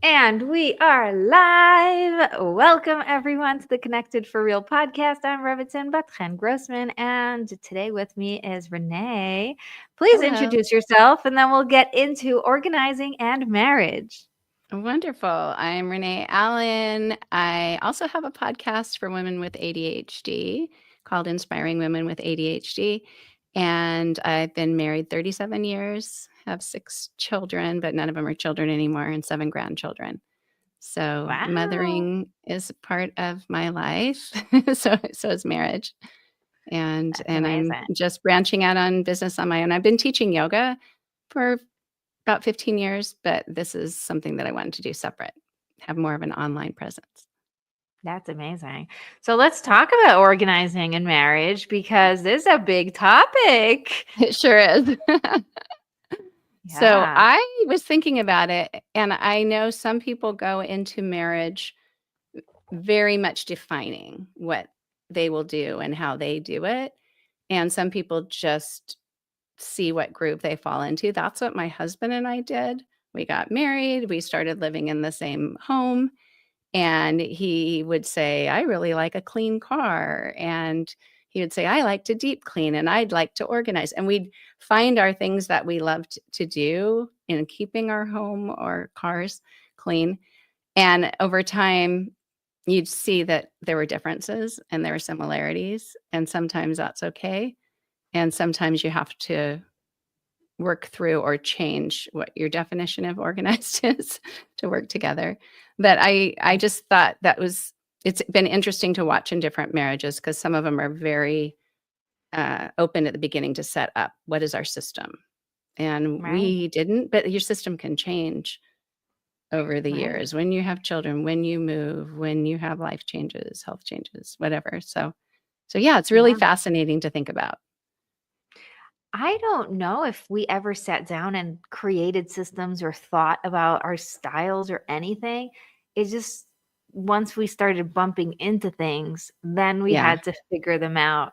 And we are live. Welcome, everyone, to the Connected for Real podcast. I'm Rebbetzin Bat-Chen Grossman, and today with me is Renee. Please Hello. introduce yourself, and then we'll get into organizing and marriage. Wonderful. I'm Renee Allen. I also have a podcast for women with ADHD called Inspiring Women with ADHD. And I've been married 37 years, have 6 children, but none of them are children anymore, and 7 grandchildren. So Wow. mothering is part of my life. So is marriage. And That's and I'm amazing. just branching out on business on my own. I've been teaching yoga for about 15 years, but this is something that I wanted to do separate, have more of an online presence. That's amazing. So let's talk about organizing and marriage because this is a big topic. It sure is. So Yeah. I was thinking about it, and I know some people go into marriage very much defining what they will do and how they do it. And some people just see what group they fall into. That's what my husband and I did. We got married, we started living in the same home. And he would say, "I really like a clean car." And he would say, "I like to deep clean and I'd like to organize." And we'd find our things that we loved to do in keeping our home or cars clean. And over time, you'd see that there were differences and there were similarities. And sometimes that's okay. And sometimes you have to work through or change what your definition of organized is to work together. But I just thought it's been interesting to watch in different marriages because some of them are very open at the beginning to set up what is our system. And Right. we didn't, but your system can change over the Right. years when you have children, when you move, when you have life changes, health changes, whatever. So yeah, it's really Yeah. fascinating to think about. I don't know if we ever sat down and created systems or thought about our styles or anything. It just, once we started bumping into things, then we Yeah. had to figure them out.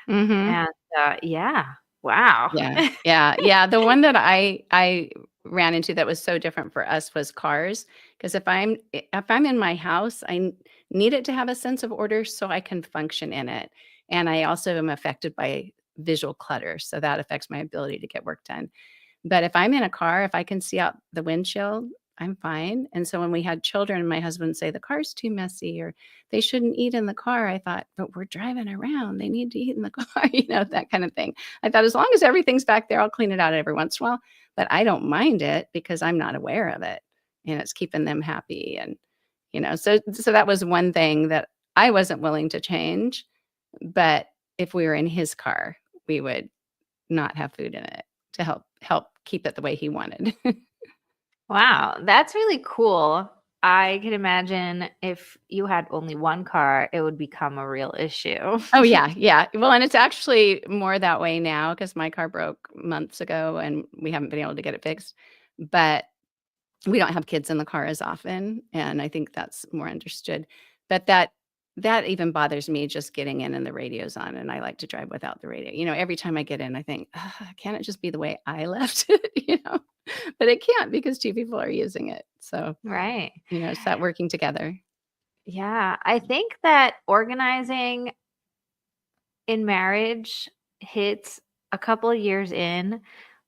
Mhm. And yeah, wow. Yeah, yeah, yeah. The one that I ran into that was so different for us was cars. Because if I'm in my house, need it to have a sense of order so I can function in it. And I also am affected by visual clutter, so that affects my ability to get work done. But if I'm in a car, if I can see out the windshield, I'm fine. And so when we had children, my husband would say, "The car's too messy," or "They shouldn't eat in the car." I thought, "But we're driving around. They need to eat in the car," that kind of thing. I thought, as long as everything's back there, I'll clean it out every once in a while. But I don't mind it because I'm not aware of it. And it's keeping them happy. And so that was one thing that I wasn't willing to change. But if we were in his car, we would not have food in it to help keep it the way he wanted. Wow, that's really cool. I can imagine if you had only one car, it would become a real issue. Oh, yeah, yeah. Well, and it's actually more that way now because my car broke months ago, and we haven't been able to get it fixed. But we don't have kids in the car as often, and I think that's more understood. But that even bothers me just getting in and the radio's on, and I like to drive without the radio. Every time I get in, I think, "Ugh, can't it just be the way I left it?" But it can't because 2 people are using it. So, Right. it's that working together. Yeah, I think that organizing in marriage hits a couple of years in Mhm.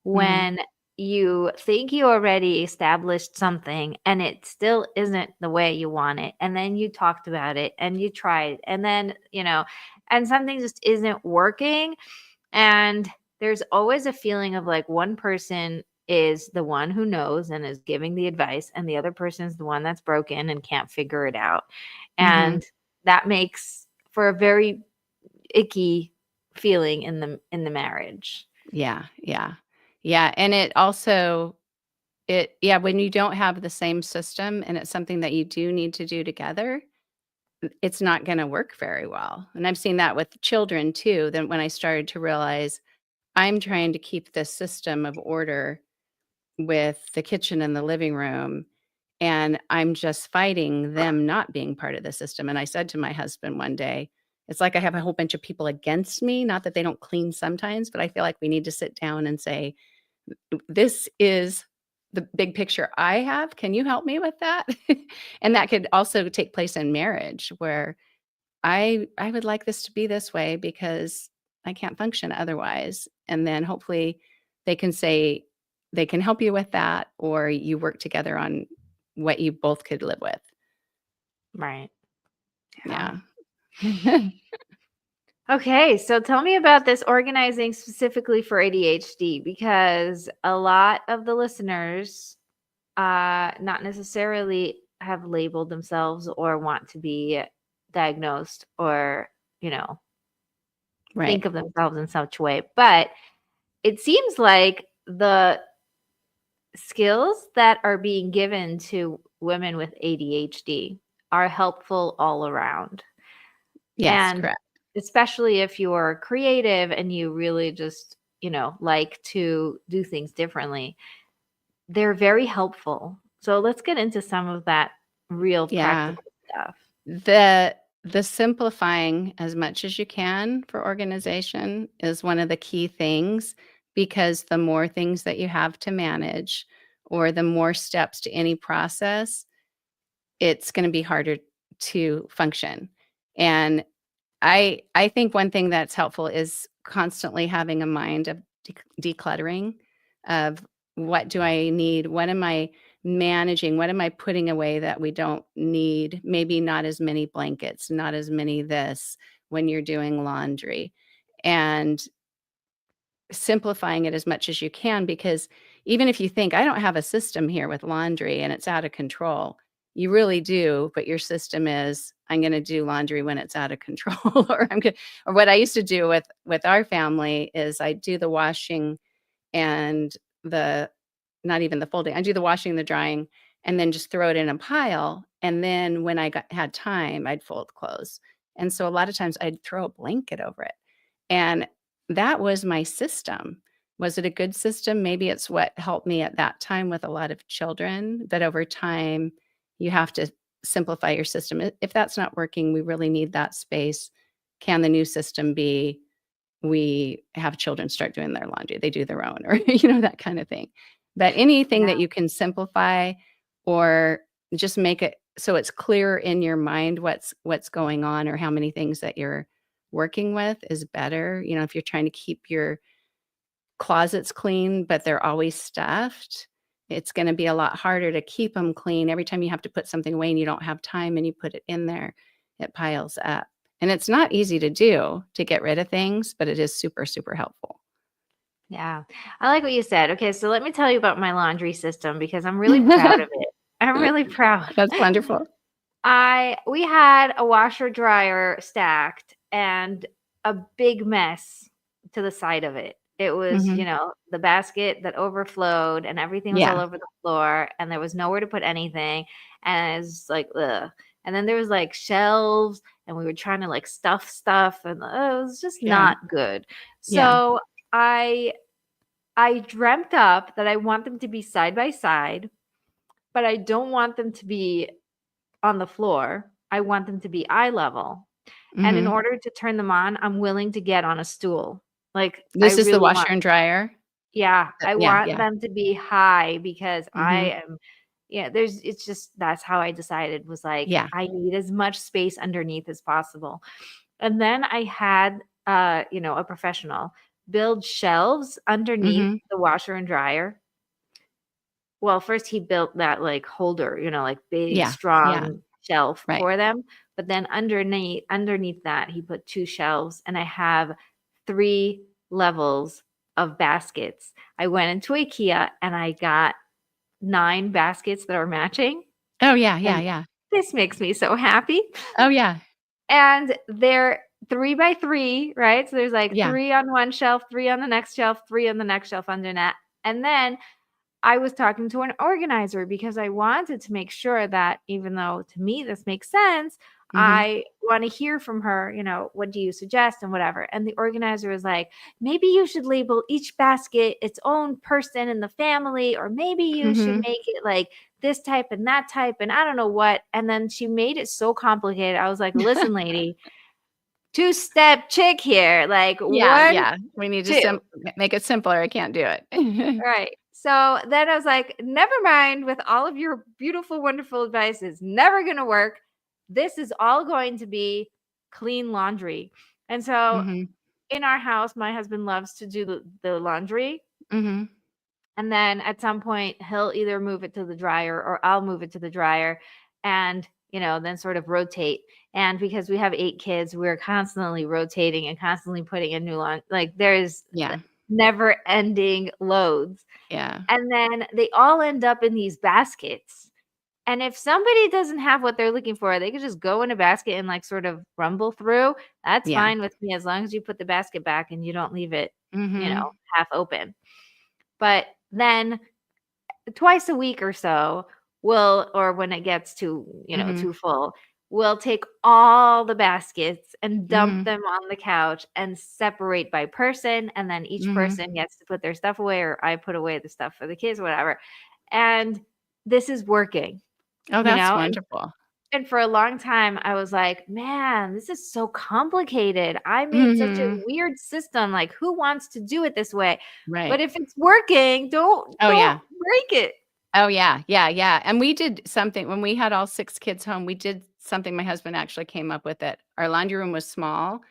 when you think you already established something and it still isn't the way you want it. And then you talked about it and you tried, and then, and something just isn't working. And there's always a feeling of like one person is the one who knows and is giving the advice, and the other person is the one that's broken and can't figure it out. Mhm. And that makes for a very icky feeling in the marriage. Yeah, yeah. Yeah, and it also when you don't have the same system and it's something that you do need to do together, it's not gonna work very well, and I've seen that with children too. Then when I started to realize I'm trying to keep this system of order with the kitchen and the living room, and I'm just fighting them not being part of the system. And I said to my husband one day, "It's like I have a whole bunch of people against me, not that they don't clean sometimes, but I feel like we need to sit down and say, this is the big picture I have. Can you help me with that? And that could also take place in marriage where I would like this to be this way because I can't function otherwise. And then hopefully they can say they can help you with that, or you work together on what you both could live with. Right. Yeah. Okay, so tell me about this organizing specifically for ADHD, because a lot of the listeners not necessarily have labeled themselves or want to be diagnosed or, Right. think of themselves in such way. But it seems like the skills that are being given to women with ADHD are helpful all around. Yes, And correct. especially if you're creative and you really just, like to do things differently, they're very helpful. So let's get into some of that real Yeah. practical stuff. The simplifying as much as you can for organization is one of the key things, because the more things that you have to manage or the more steps to any process, it's going to be harder to function. And I think one thing that's helpful is constantly having a mind of decluttering of what do I need? What am I managing? What am I putting away that we don't need? Maybe not as many blankets, not as many this when you're doing laundry. And simplifying it as much as you can, because even if you think I don't have a system here with laundry and it's out of control, you really do, but your system is I'm going to do laundry when it's out of control or or what I used to do with our family is I do the washing and the not even the folding. I do the washing, the drying, and then just throw it in a pile, and then when had time, I'd fold clothes. And so a lot of times I'd throw a blanket over it. And that was my system. Was it a good system? Maybe it's what helped me at that time with a lot of children, but over time, you have to simplify your system. If that's not working, we really need that space. Can the new system be we have children start doing their laundry, they do their own, or that kind of thing. But anything that Yeah. you can simplify or just make it so it's clear in your mind what's going on or how many things that you're working with is better. If you're trying to keep your closets clean, but they're always stuffed, it's going to be a lot harder to keep them clean. Every time you have to put something away and you don't have time and you put it in there, it piles up. And it's not easy to do to get rid of things, but it is super, super helpful. Yeah. I like what you said. Okay, so let me tell you about my laundry system because I'm really proud of it. I'm really proud. That's wonderful. We had a washer dryer stacked and a big mess to the side of it. It was, Mhm. The basket that overflowed and everything was all Yeah. over the floor and there was nowhere to put anything. And it was like, ugh. And then there was like shelves and we were trying to like stuff stuff and it was just Yeah. not good. Yeah. So I dreamt up that I want them to be side by side, but I don't want them to be on the floor. I want them to be eye level. And in Mhm. order to turn them on, I'm willing to get on a stool. Like I This is the really washer want, and dryer? yeah, I Yeah, want yeah. them to be high because Mhm. it's just that's how I decided was like Yeah. I need as much space underneath as possible. And then I had a professional build shelves underneath Mhm. the washer and dryer. Well, first he built that like holder, like big, Yeah. Yeah. strong shelf Right. for them. But then underneath that, he put 2 shelves and I have 3 levels of baskets. I went into IKEA and I got 9 baskets that are matching. Oh, yeah, yeah, And yeah. this makes me so happy. Oh, yeah. And they're 3 by 3, right? So there's like Yeah. 3 on one shelf, 3 on the next shelf, 3 on the next shelf under that. And then I was talking to an organizer because I wanted to make sure that even though to me this makes sense, Mhm. I want to hear from her, what do you suggest and whatever. And the organizer was like, maybe you should label each basket its own person in the family, or maybe you should Mhm. make it like this type and that type, and I don't know what. And then she made it so complicated. I was like, listen, lady, two-step chick here. Like Yeah, 1, yeah. We need to 2. make it simpler. I can't do it. Right. So then I was like, never mind with all of your beautiful, wonderful advice. It's never going to work. This is all going to be clean laundry. And so Mhm. in our house, my husband loves to do the laundry. Mhm. And then at some point, he'll either move it to the dryer or I'll move it to the dryer and, then sort of rotate. And because we have 8 kids, we're constantly rotating and constantly putting a new laundry. Like there's Yeah. never ending loads. Yeah. And then they all end up in these baskets. And if somebody doesn't have what they're looking for, they could just go in a basket and like sort of rumble through. That's Yeah. fine with me as long as you put the basket back and you don't leave it, Mhm. half open. But then twice a week or so, or when it gets Mhm. too full, we'll take all the baskets and dump Mhm. them on the couch and separate by person. And then each Mhm. person gets to put their stuff away, or I put away the stuff for the kids, whatever. And this is working, Oh, you that's know? wonderful. And for a long time, I was like, man, this is so complicated. I made such a Mhm. weird system. Like, who wants to do it this way? But Right. if it's working, don't Oh, yeah. break it. Oh, yeah. Yeah, yeah, and we did something when we had all 6 kids home, we did something my husband actually came up with it. Our laundry room was small,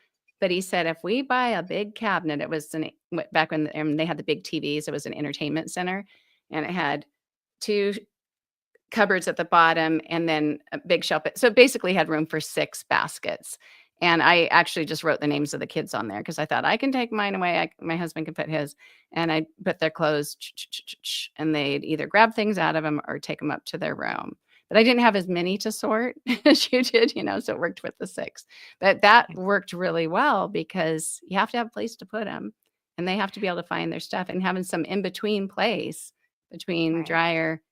but he said, "If we buy a big cabinet," it was back when, they had the big TVs, it was an entertainment center, and it had 2 cupboards at the bottom and then a big shelf. So it basically had room for 6 baskets. And I actually just wrote the names of the kids on there because I thought I can take mine away. My husband can put his, and I put their clothes, and they'd either grab things out of them or take them up to their room. But I didn't have as many to sort as you did, so it worked with the 6. But that worked really well because you have to have a place to put them, and they have to be able to find their stuff, and having some in between place between Right. dryer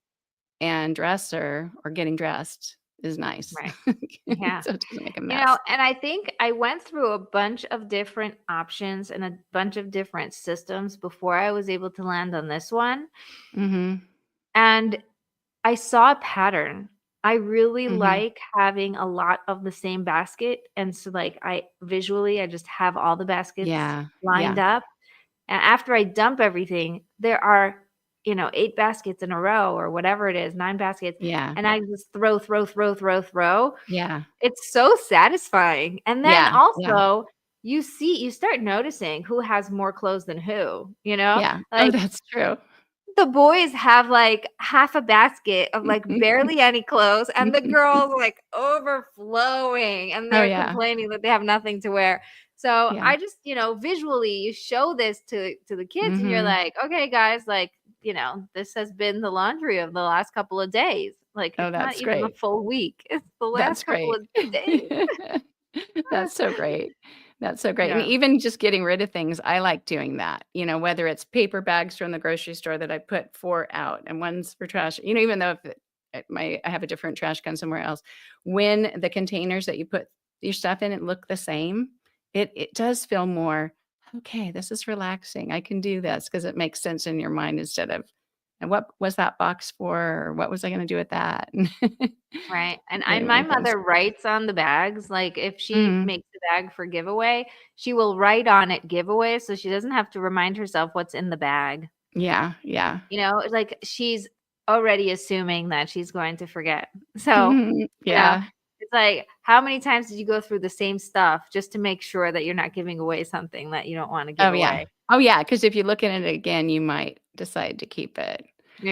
and dresser or getting dressed is nice. Right. Yeah. So it doesn't make a mess. And I think I went through a bunch of different options and a bunch of different systems before I was able to land on this one. Mhm. And I saw a pattern. I really Mhm. like having a lot of the same basket. And so, like, I just have all the baskets Yeah. lined Yeah. up. And after I dump everything, there are, 8 baskets in a row or whatever it is, 9 baskets. Yeah. And I just throw, throw, throw, throw, throw. Yeah. It's so satisfying. And then Yeah. Yeah. also, you start noticing who has more clothes than who, you know? Yeah. Oh, Like, that's true. the boys have, like, half a basket of, like, barely any clothes, and the girls, like, overflowing, and Oh, they're yeah. complaining that they have nothing to wear. So, Yeah. I just, visually, you show this to the kids, and you're Mhm. like, "Okay, guys, like, this has been the laundry of the last couple of days." Like, Oh, it's not that's even a great. full week. It's the That's last couple great. of days. That's so great. That's so great, and Yeah. even just getting rid of things, I like doing that, whether it's paper bags from the grocery store that I put 4 out and one's for trash, even though if I have a different trash can somewhere else. When the containers that you put your stuff in it look the same, it does feel more, "Okay, this is relaxing, I can do this because it makes sense in your mind instead of, "And what was that box for?" Or, "What was I gonna do with that?" Right, and my Anyway, that's mother writes on the bags, like, if she Mhm. makes a bag for giveaway, she will write on it giveaway so she doesn't have to remind herself what's in the bag, Yeah, yeah. like, she's already assuming that she's going to forget. So, Mhm. you know, Yeah. it's like, how many times did you go through the same stuff just to make sure that you're not giving away something that you don't wanna give Oh, yeah. away? Oh, yeah. Because if you look at it again, you might decide to keep it.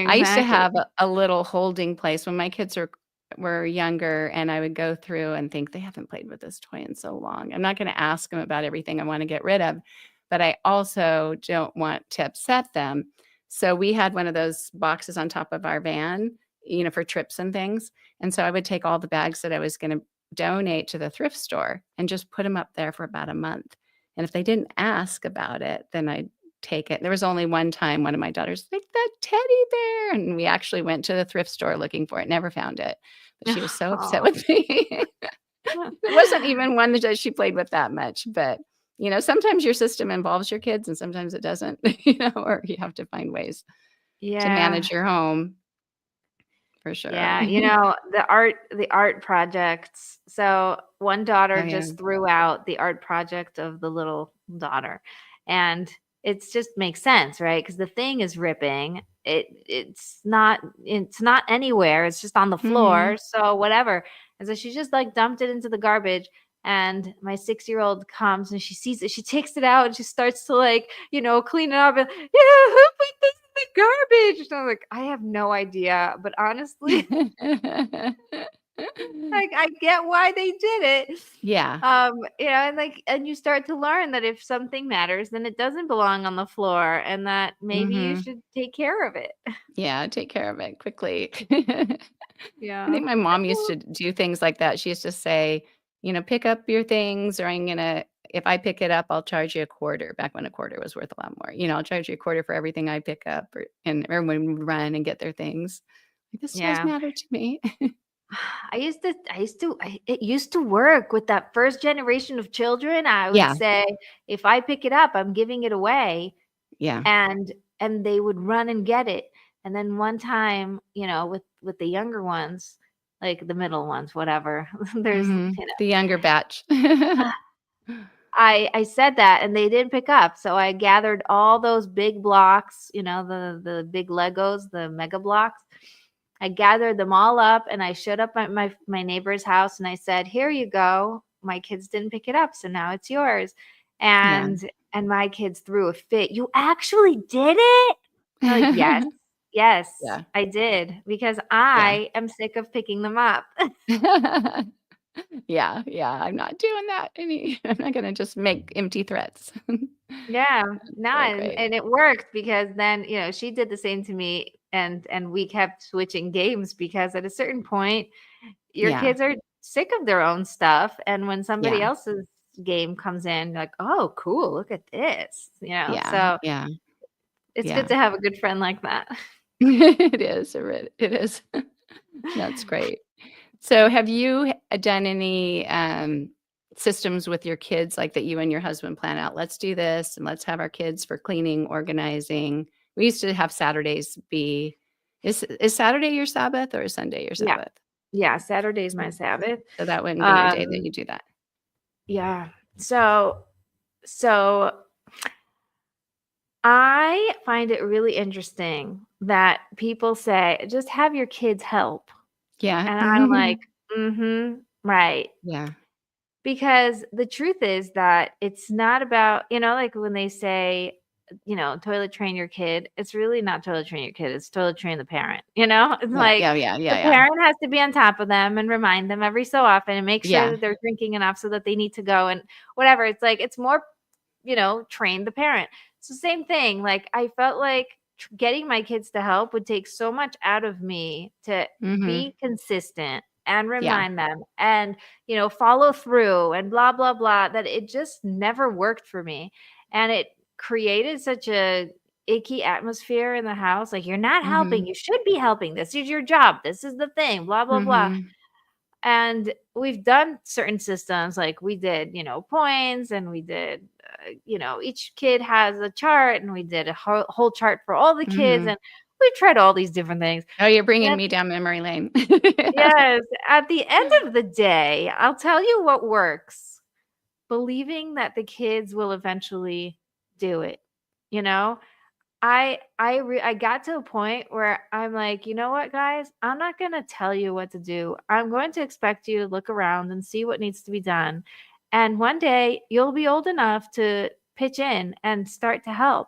I used to Exactly. have a little holding place when my kids were younger, and I would go through and think, "They haven't played with this toy in so long." I'm not gonna ask them about everything I wanna get rid of, but I also don't want to upset them. So we had one of those boxes on top of our van, for trips and things, and so I would take all the bags that I was gonna donate to the thrift store and just put them up there for about a month. And if they didn't ask about it, then I'd take it. There was only one time one of my daughters, "Like that teddy bear," and we actually went to the thrift store looking for it, never found it, but she was so upset Oh. with me. It wasn't even one that she played with that much, but, sometimes your system involves your kids and sometimes it doesn't, or you have to find ways to Yeah. manage your home for sure. Yeah, the art projects. So one daughter Oh, yeah. just threw out the art project of the little daughter. And it's just makes sense, right? Because the thing is ripping it's not anywhere. It's just on the Mhm. floor. So whatever. And so she just like dumped it into the garbage. And my 6-year-old comes and she sees it. She takes it out and she starts to like, clean it up. And yeah, who put this in the garbage? And I'm like, I have no idea. But honestly, like I get why they did it. Yeah. And you start to learn that if something matters, then it doesn't belong on the floor and that maybe you Mhm. should take care of it. Yeah, take care of it quickly. I Yeah. think my mom used to do things like that. She used to say, "Pick up your things, or if I pick it up, I'll charge you a quarter," back when a quarter was worth a lot more. "I'll charge you a quarter for everything I pick up," and everyone would run and get their things. Like, "This does Yeah. matter to me." It used to work with that first generation of children. I would Yeah, say, if I pick it up, I'm giving it away. yeah. And they would run and get it. And then one time, with the younger ones, like the middle ones, whatever, there's, Mhm. The younger batch. I said that and they didn't pick up. So I gathered all those big blocks, the big Legos, the mega blocks. I gathered them all up and I showed up at my neighbor's house and I said, "Here you go. My kids didn't pick it up, so now it's yours." Yeah. And my kids threw a fit. "You actually did it?" I'm like, "Yes. Yes, Yeah. I did because Yeah. I am sick of picking them up." Yeah, yeah, I'm not doing that I'm not gonna just make empty threats. Yeah, That's no, so and great. it worked because then, she did the same to me and we kept switching games because at a certain point, your Yeah, kids are sick of their own stuff, and when somebody yeah, else's game comes in, you're like, "Oh, cool, look at this," yeah, So yeah, it's good yeah. to have a good friend like that. It is, it is. That's great. So have you done any, systems with your kids, like, that you and your husband plan out, "Let's do this, and let's have our kids for cleaning, organizing." We used to have Saturdays be is Saturday your Sabbath or is Sunday your Yeah. Sabbath? Yeah, Saturday's my So Sabbath. so that wouldn't be your day that Um, you do that. yeah. So I find it really interesting that people say, "Just have your kids help." Yeah. And I'm like, "Mhm, right." Yeah. Because the truth is that it's not about, like when they say, toilet train your kid, it's really not toilet train your kid, it's toilet train the parent, It's Yeah, like yeah, yeah, the yeah, yeah. parent has to be on top of them and remind them every so often and make sure Yeah. that they're drinking enough so that they need to go and whatever. It's like it's more, train the parent. It's the same thing. Like I felt like getting my kids to help would take so much out of me to Mhm. be consistent and Yeah. remind them and follow through and blah blah blah, that it just never worked for me. And it created such a icky atmosphere in the house, like, "You're not helping, Mhm. you should be helping, this is your job, this is the thing, blah blah blah." Mhm. And we've done certain systems, like we did, points, and we did, each kid has a chart, and we did a whole chart for all the kids, Mhm. and we tried all these different things. Oh, you're And bringing at me down memory lane. yes, at the end of the day, I'll tell you what works: believing that the kids will eventually do it. You know, I got to a point where I'm like, "You know what, guys? I'm not gonna tell you what to do. I'm going to expect you to look around and see what needs to be done. And one day you'll be old enough to pitch in and start to help."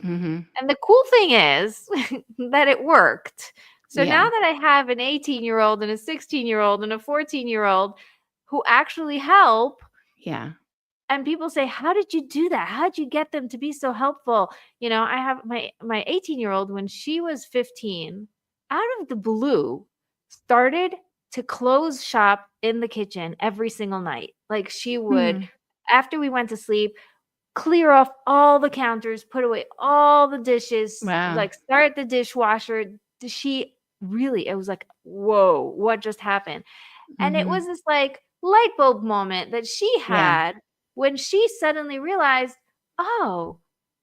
Mhm. And the cool thing is that it worked. So now Yeah. that I have an 18-year-old and a 16-year-old and a 14-year-old who actually help, Yeah. and people say, "How did you do that? How did you get them to be so helpful?" I have my 18-year-old, when she was 15, out of the blue, started to close shop in the kitchen every single night. Like she would, Hmm. after we went to sleep, clear off all the counters, put away all the dishes, Wow. like start the dishwasher. She really, it was like, "Whoa, what just happened?" And it Mhm. was this like light bulb moment that she Yeah. had when she suddenly realized, "Oh,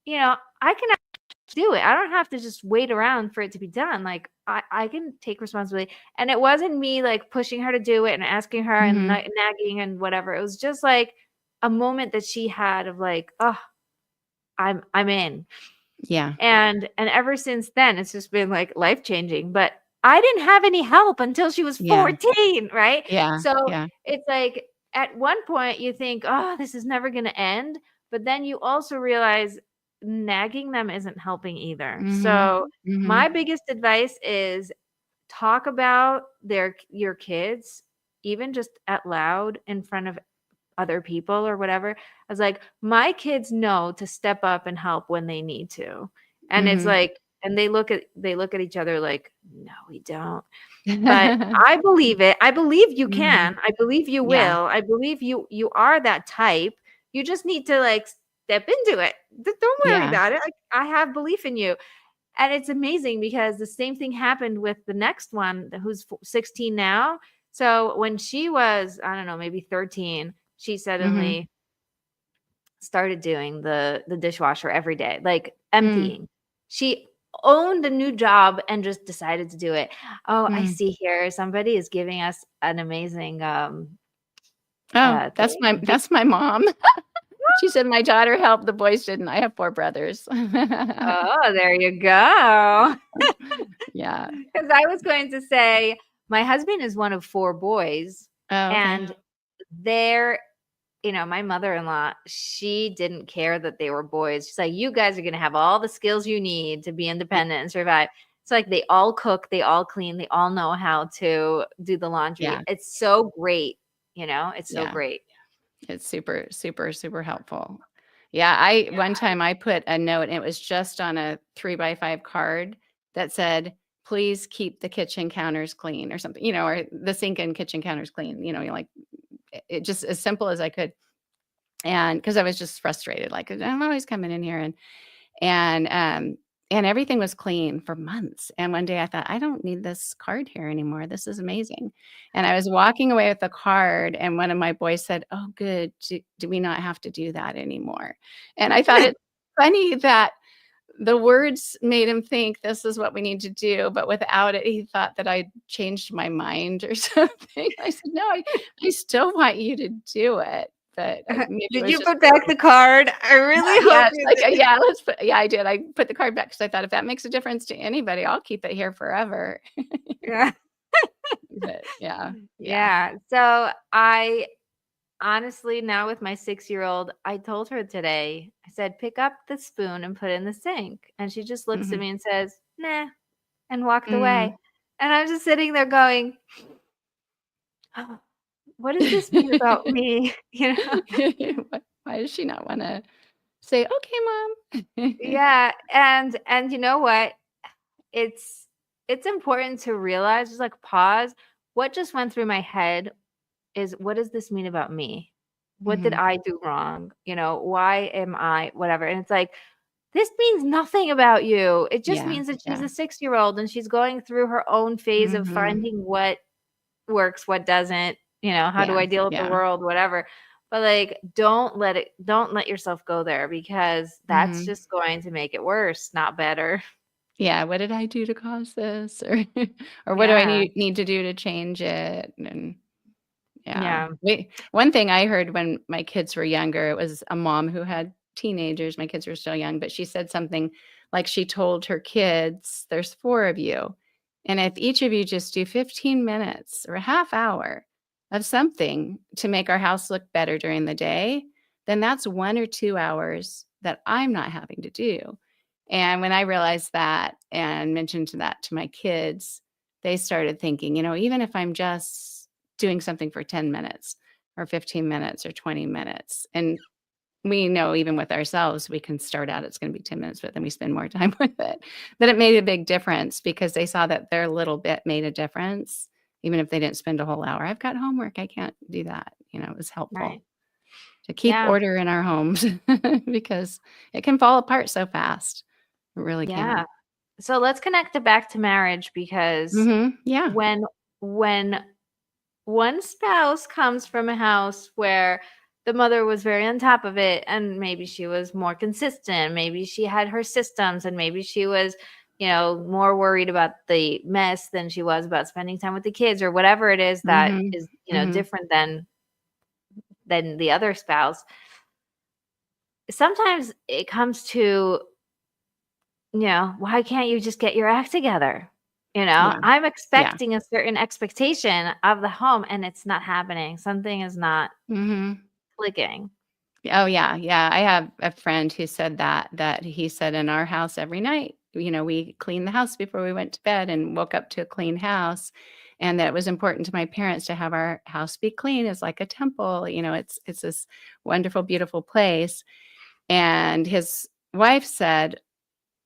I can actually do it. I don't have to just wait around for it to be done. Like I can take responsibility." And it wasn't me like pushing her to do it and asking her and Mhm. nagging and whatever. It was just like a moment that she had of like, "Oh, I'm in." Yeah. And ever since then, it's just been like life changing. But I didn't have any help until she was Yeah. 14, right? Yeah. So Yeah. it's like at one point you think, oh, this is never going to end. But then you also realize nagging them isn't helping either. Mhm. So Mhm. my biggest advice is talk about your kids, even just out loud in front of other people or whatever. I was like, my kids know to step up and help when they need to. And it's Mhm. like, and they look at each other like, no, we don't. But I believe it. I believe you Mhm. can. I believe you Yeah. will. I believe you are that type. You just need to like step into it. Don't worry Yeah. about it. Like, I have belief in you. And it's amazing because the same thing happened with the next one who's 16 now. So when she was, I don't know, maybe 13, she Mhm. suddenly started doing the dishwasher every day, like Mm. emptying. She owned a new job and just decided to do it. Oh, I Mm. see here somebody is giving us an amazing Oh, that's thing. my mom. She said, "My daughter helped, the boys didn't." I have 4 brothers. Oh, there you go. Yeah. Because I was going to say my husband is one of 4 boys, Oh, okay. and they're my mother-in-law, she didn't care that they were boys. She's like, "You guys are gonna have all the skills you need to be Yeah. independent and survive." It's like they all cook, they all clean, they all know how to do the laundry. Yeah. It's so great, it's so Yeah. great. It's super, super, super helpful. Yeah, I one time I put a note, and it was just on a 3x5 card that said, "Please keep the kitchen counters clean," or something, or the sink and kitchen counters clean, like, it just as simple as I could. And because I was just frustrated, like, I'm always coming in here, and, um, and everything was clean for months, and one day I thought, "I don't need this card here anymore, this is amazing." And I was walking away with the card, and one of my boys said, "Oh, good, do we not have to do that anymore?" And I thought it's funny that the words made him think this is what we need to do, but without it, he thought that I changed my mind or something. I said, "No, I still want you to do it," but, maybe it Did was you just put back the card? I really yeah, hope it's you like, did. yeah, yeah, I did. I put the card back because I thought if that makes a difference to anybody, I'll keep it here forever. Yeah. But yeah, yeah. Yeah. So I honestly, now with my 6-year-old, I told her today, I said, pick up the spoon and put it in the sink. And she just looks at Mhm. me and says, nah, and walked away. Mm. And I'm just sitting there going, "Oh, what does this mean about me?" Why does she not wanna say, "Okay, mom?" Yeah. And you know what? It's it's important to realize, just like pause. What just went through my head is what does this mean about me? What did Mhm. I do wrong? Why am I whatever? And it's like, this means nothing about you. It just Yeah, means that she's yeah. a 6-year-old and she's going through her own phase of Mhm. finding what works, what doesn't, how do Yeah, I deal with the yeah. world, whatever. But like, don't let yourself go there because that's Mhm. just going to make it worse, not better. Yeah, "What did I do to cause this?" Or or, "What do I Yeah. need to do to change it?" And yeah. Yeah. One thing I heard when my kids were younger, it was a mom who had teenagers, my kids were still young, but she said something like she told her kids, "There's 4 of you, and if each of you just do 15 minutes or a half hour of something to make our house look better during the day, then that's 1 or 2 hours that I'm not having to do." And when I realized that and mentioned that to my kids, they started thinking, even if I'm just doing something for 10 minutes or 15 minutes or 20 minutes. And we know even with ourselves, we can start out, it's going to be 10 minutes, but then we spend more time with it. That it made a big difference because they saw that their little bit made a difference, even if they didn't spend a whole hour. I've got homework. I can't do that. It was helpful Right. to keep Yeah. order in our homes because it can fall apart so fast. It really Yeah. can. So let's connect it back to marriage because Yeah. when one spouse comes from a house where the mother was very on top of it and maybe she was more consistent, maybe she had her systems and maybe she was more worried about the mess than she was about spending time with the kids or whatever it is that Mhm. is Mhm. different than the other spouse. Sometimes it comes to why can't you just get your act together? Yeah. I'm Yeah. expecting a certain expectation of the home and it's not happening. Something is not Mhm. clicking. Oh, yeah, yeah. I have a friend who said that he said in our house every night, we cleaned the house before we went to bed and woke up to a clean house, and that it was important to my parents to have our house be clean. It's like a temple, it's this wonderful, beautiful place. And his wife said,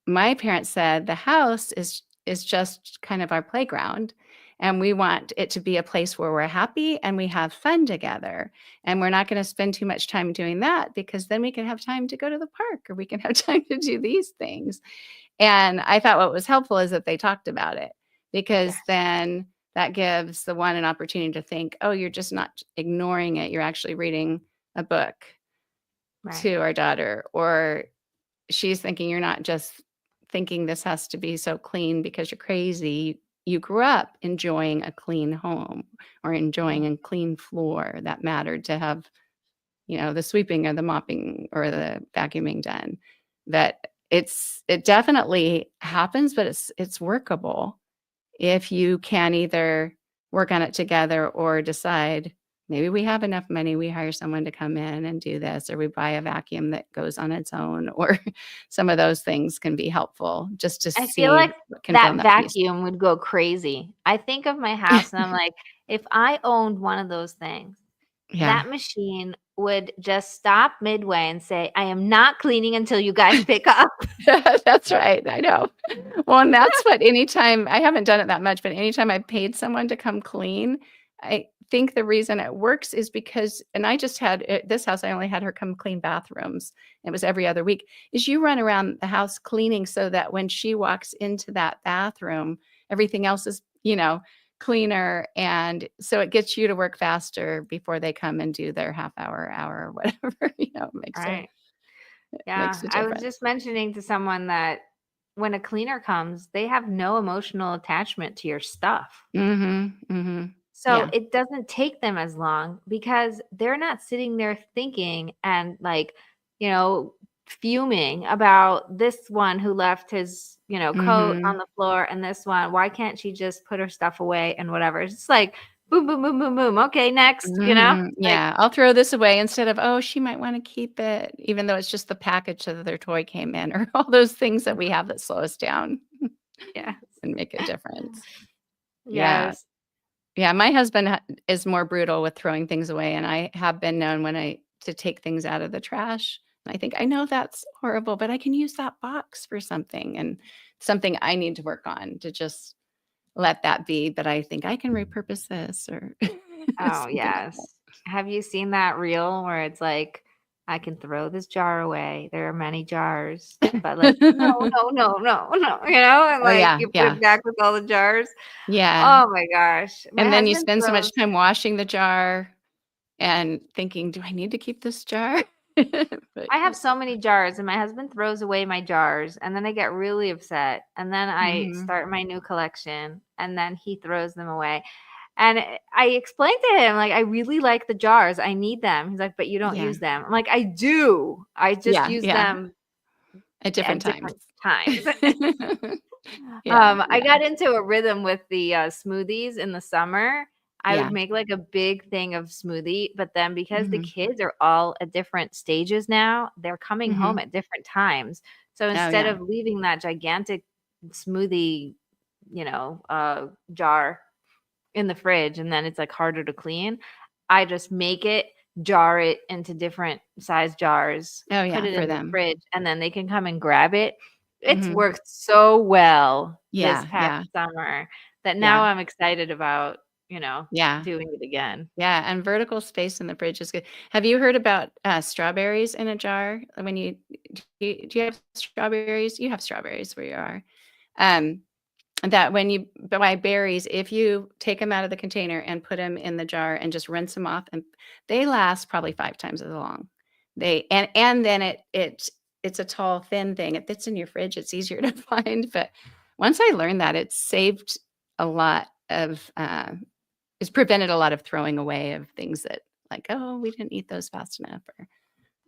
my parents said the house is just kind of our playground, and we want it to be a place where we're happy and we have fun together, and we're not going to spend too much time doing that because then we can have time to go to the park or we can have time to do these things. And I thought what was helpful is that they talked about it, because Yes. then that gives the one an opportunity to think, oh, you're just not ignoring it, you're actually reading a book Right. to our daughter, or she's thinking you're not just thinking this has to be so clean because you're crazy. You grew up enjoying a clean home or enjoying a clean floor that mattered to have, the sweeping or the mopping or the vacuuming done. That it definitely happens, but it's workable if you can either work on it together or decide maybe we have enough money, we hire someone to come in and do this, or we buy a vacuum that goes on its own, or some of those things can be helpful just to I feel see like what can fill in that that piece. vacuum would go crazy. I think of my house and I'm like, if I owned one of those things, Yeah. that machine would just stop midway and say, I am not cleaning until you guys pick up. That's right, I know. Well, and that's what anytime I haven't done it that much, but anytime I paid someone to come clean, I think the reason it works is because and I just had at this house, I only had her come clean bathrooms. It was every other week, is you run around the house cleaning so that when she walks into that bathroom, everything else is, cleaner, and so it gets you to work faster before they come and do their half hour, or whatever, it makes a Right. Yeah. makes a I was difference. just mentioning to someone that when a cleaner comes, they have no emotional attachment to your stuff. Mhm, mhm. So Yeah. it doesn't take them as long because they're not sitting there thinking and you know, fuming about this one who left his, coat on Mhm. the floor and this one. Why can't she just put her stuff away and whatever? It's just like boom, boom, boom, boom, boom. Okay, next. Mhm. Like, Yeah, I'll throw this away instead of, "Oh, she might wanna keep it," even though it's just the package that their toy came in, or all those things that we have that slow us down yeah. and make a difference. Yeah. Yes. Yeah, my husband is more brutal with throwing things away, and I have been known when I to take things out of the trash. And I think, "I know that's horrible, but I can use that box for something," and something I need to work on to just let that be, but I think I can repurpose this or Oh, something like that. yes. Have you seen that reel where it's like, I can throw this jar away. There are many jars, but like, no, no, no, no, no, and Oh, like yeah, you put yeah, it back with all the jars. yeah, Oh my gosh. My and then you husband spend so much throws, time washing the jar and thinking, "Do I need to keep this jar?" But I yeah. have so many jars, and my husband throws away my jars, and then I get really upset. And then I Mhm. start my new collection, and then he throws them away. And I explained to him, like, I really like the jars. I need them. He's like, but you don't Yeah. use them. I'm like, I do. I just Yeah, use yeah, them at different at times. different times. Yeah, I yeah, got into a rhythm with the smoothies in the summer. I yeah. would make like a big thing of smoothie, but then because the Mhm, kids are all at different stages now, they're coming home mhm. at different times. So Oh, instead yeah. of leaving that gigantic smoothie, jar in the fridge and then it's like harder to clean, I just make it, jar it into different size jars, Oh, put yeah, it for in the them. fridge, and then they can come and grab it. It's Mhm. worked so well this Yeah, past yeah, summer that now yeah, I'm excited about, yeah. doing it again. Yeah, and vertical space in the fridge is good. Have you heard about, strawberries in a jar? When do you have strawberries? You have strawberries where you are. Um, that when you buy berries, if you take them out of the container and put them in the jar and just rinse them off, and they last probably 5 times as long. And then it's a tall, thin thing. It fits in your fridge. It's easier to find, but once I learned that, it saved a lot of, it's prevented a lot of throwing away of things that like, "Oh, we didn't eat those fast enough," or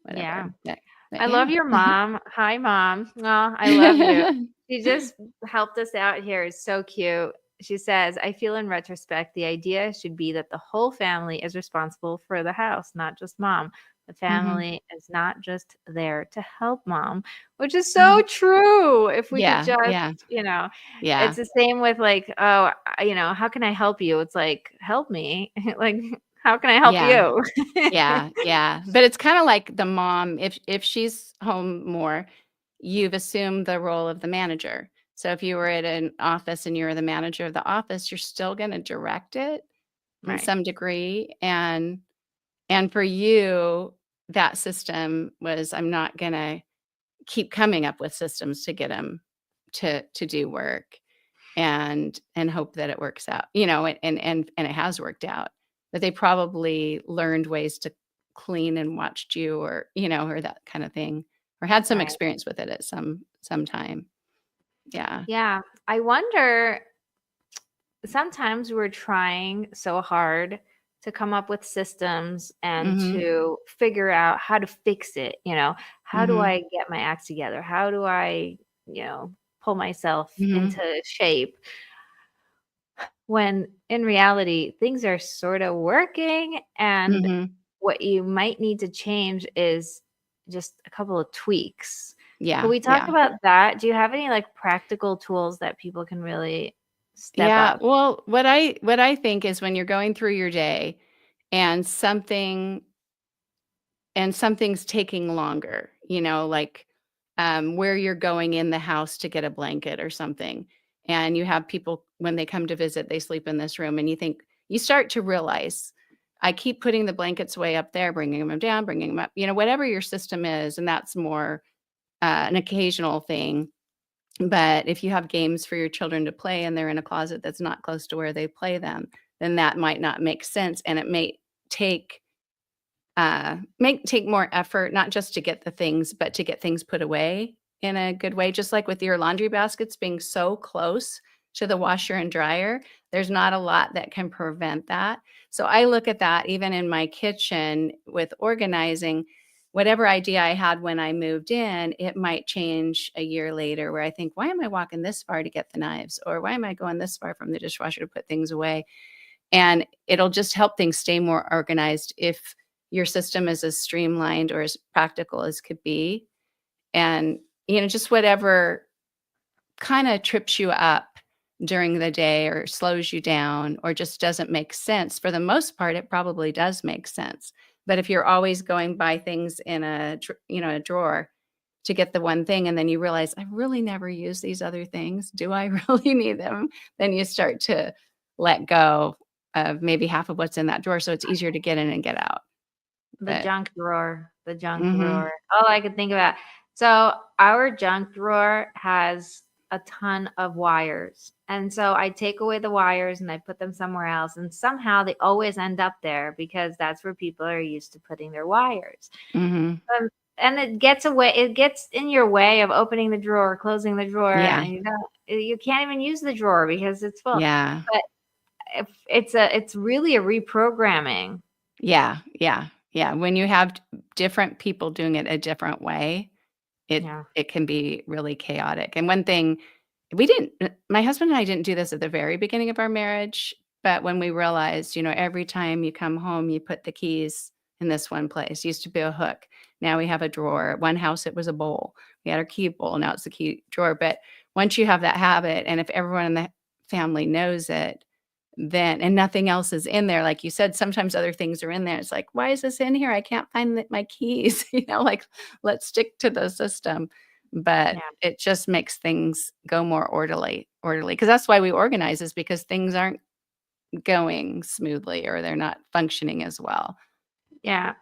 whatever. Yeah. Yeah. But I love yeah. your mom. Hi, mom. Oh, I love you. She just helped us out here. It's so cute. She says, I feel in retrospect, the idea should be that the whole family is responsible for the house, not just mom. The Mhm. family is not just there to help mom, which is so Mhm. true. If we could Yeah, just, yeah, you know, yeah, it's the same with like, oh, how can I help you? It's like, help me. Like, how can I help yeah. you? Yeah, yeah, but it's kinda like the mom, if she's home more, you've assumed the role of the manager. So if you were at an office and you're the manager of the office, you're still gonna direct it in Right. some degree, and for you, that system was, "I'm not gonna keep coming up with systems to get them to do work and hope that it works out," and it has worked out. But they probably learned ways to clean and watched you or that kind of thing, or had some Right. experience with it at some time. Yeah. Yeah. I wonder, sometimes we're trying so hard to come up with systems and Mhm. to figure out how to fix it. How do Mhm. I get my act together? How do I, pull myself Mhm. into shape? When in reality, things are sort of working, and Mhm. what you might need to change is just a couple of tweaks. Could Yeah, we talk yeah. about that? Do you have any like practical tools that people can really step Yeah, up? well, what I think is when you're going through your day and something's taking longer, like, where you're going in the house to get a blanket or something, and you have people, when they come to visit, they sleep in this room, and you start to realize, I keep putting the blankets way up there, bringing them down, bringing them up, whatever your system is, and that's more, an occasional thing. But if you have games for your children to play and they're in a closet that's not close to where they play them, then that might not make sense, and it may take take more effort, not just to get the things, but to get things put away in a good way. Just like with your laundry baskets being so close to the washer and dryer, there's not a lot that can prevent that. So I look at that even in my kitchen with organizing. Whatever idea I had when I moved in, it might change a year later where I think, why am I walking this far to get the knives? Or why am I going this far from the dishwasher to put things away? And it'll just help things stay more organized if your system is as streamlined or as practical as could be. And, just whatever kinda trips you up during the day or slows you down or just doesn't make sense. For the most part, it probably does make sense. But if you're always going by things in a drawer to get the one thing, and then you realize, "I really never use these other things. Do I really need them?" Then you start to let go of maybe half of what's in that drawer, so it's easier to get in and get out. The But junk drawer, the junk mhm, drawer. All I could think about. So our junk drawer has a ton of wires. And so I take away the wires and I put them somewhere else. And somehow they always end up there because that's where people are used to putting their wires. mhm. Um, and it gets in your way of opening the drawer, closing the drawer, Yeah, and you can't even use the drawer because it's full. yeah. But if it's really a reprogramming. Yeah, yeah, yeah. When you have different people doing it a different way, it Yeah. it can be really chaotic. And one thing we didn't my husband and I didn't do this at the very beginning of our marriage, but when we realized, every time you come home, you put the keys in this one place. Used to be a hook. Now we have a drawer. At one house, it was a bowl. We had our key bowl. Now it's the key drawer. But once you have that habit, and if everyone in the family knows it, then and nothing else is in there, like you said, sometimes other things are in there. It's like, "Why is this in here? I can't find my keys," like, let's stick to the system. But Yeah. it just makes things go more orderly. Because that's why we organize, is because things aren't going smoothly or they're not functioning as well. Yeah.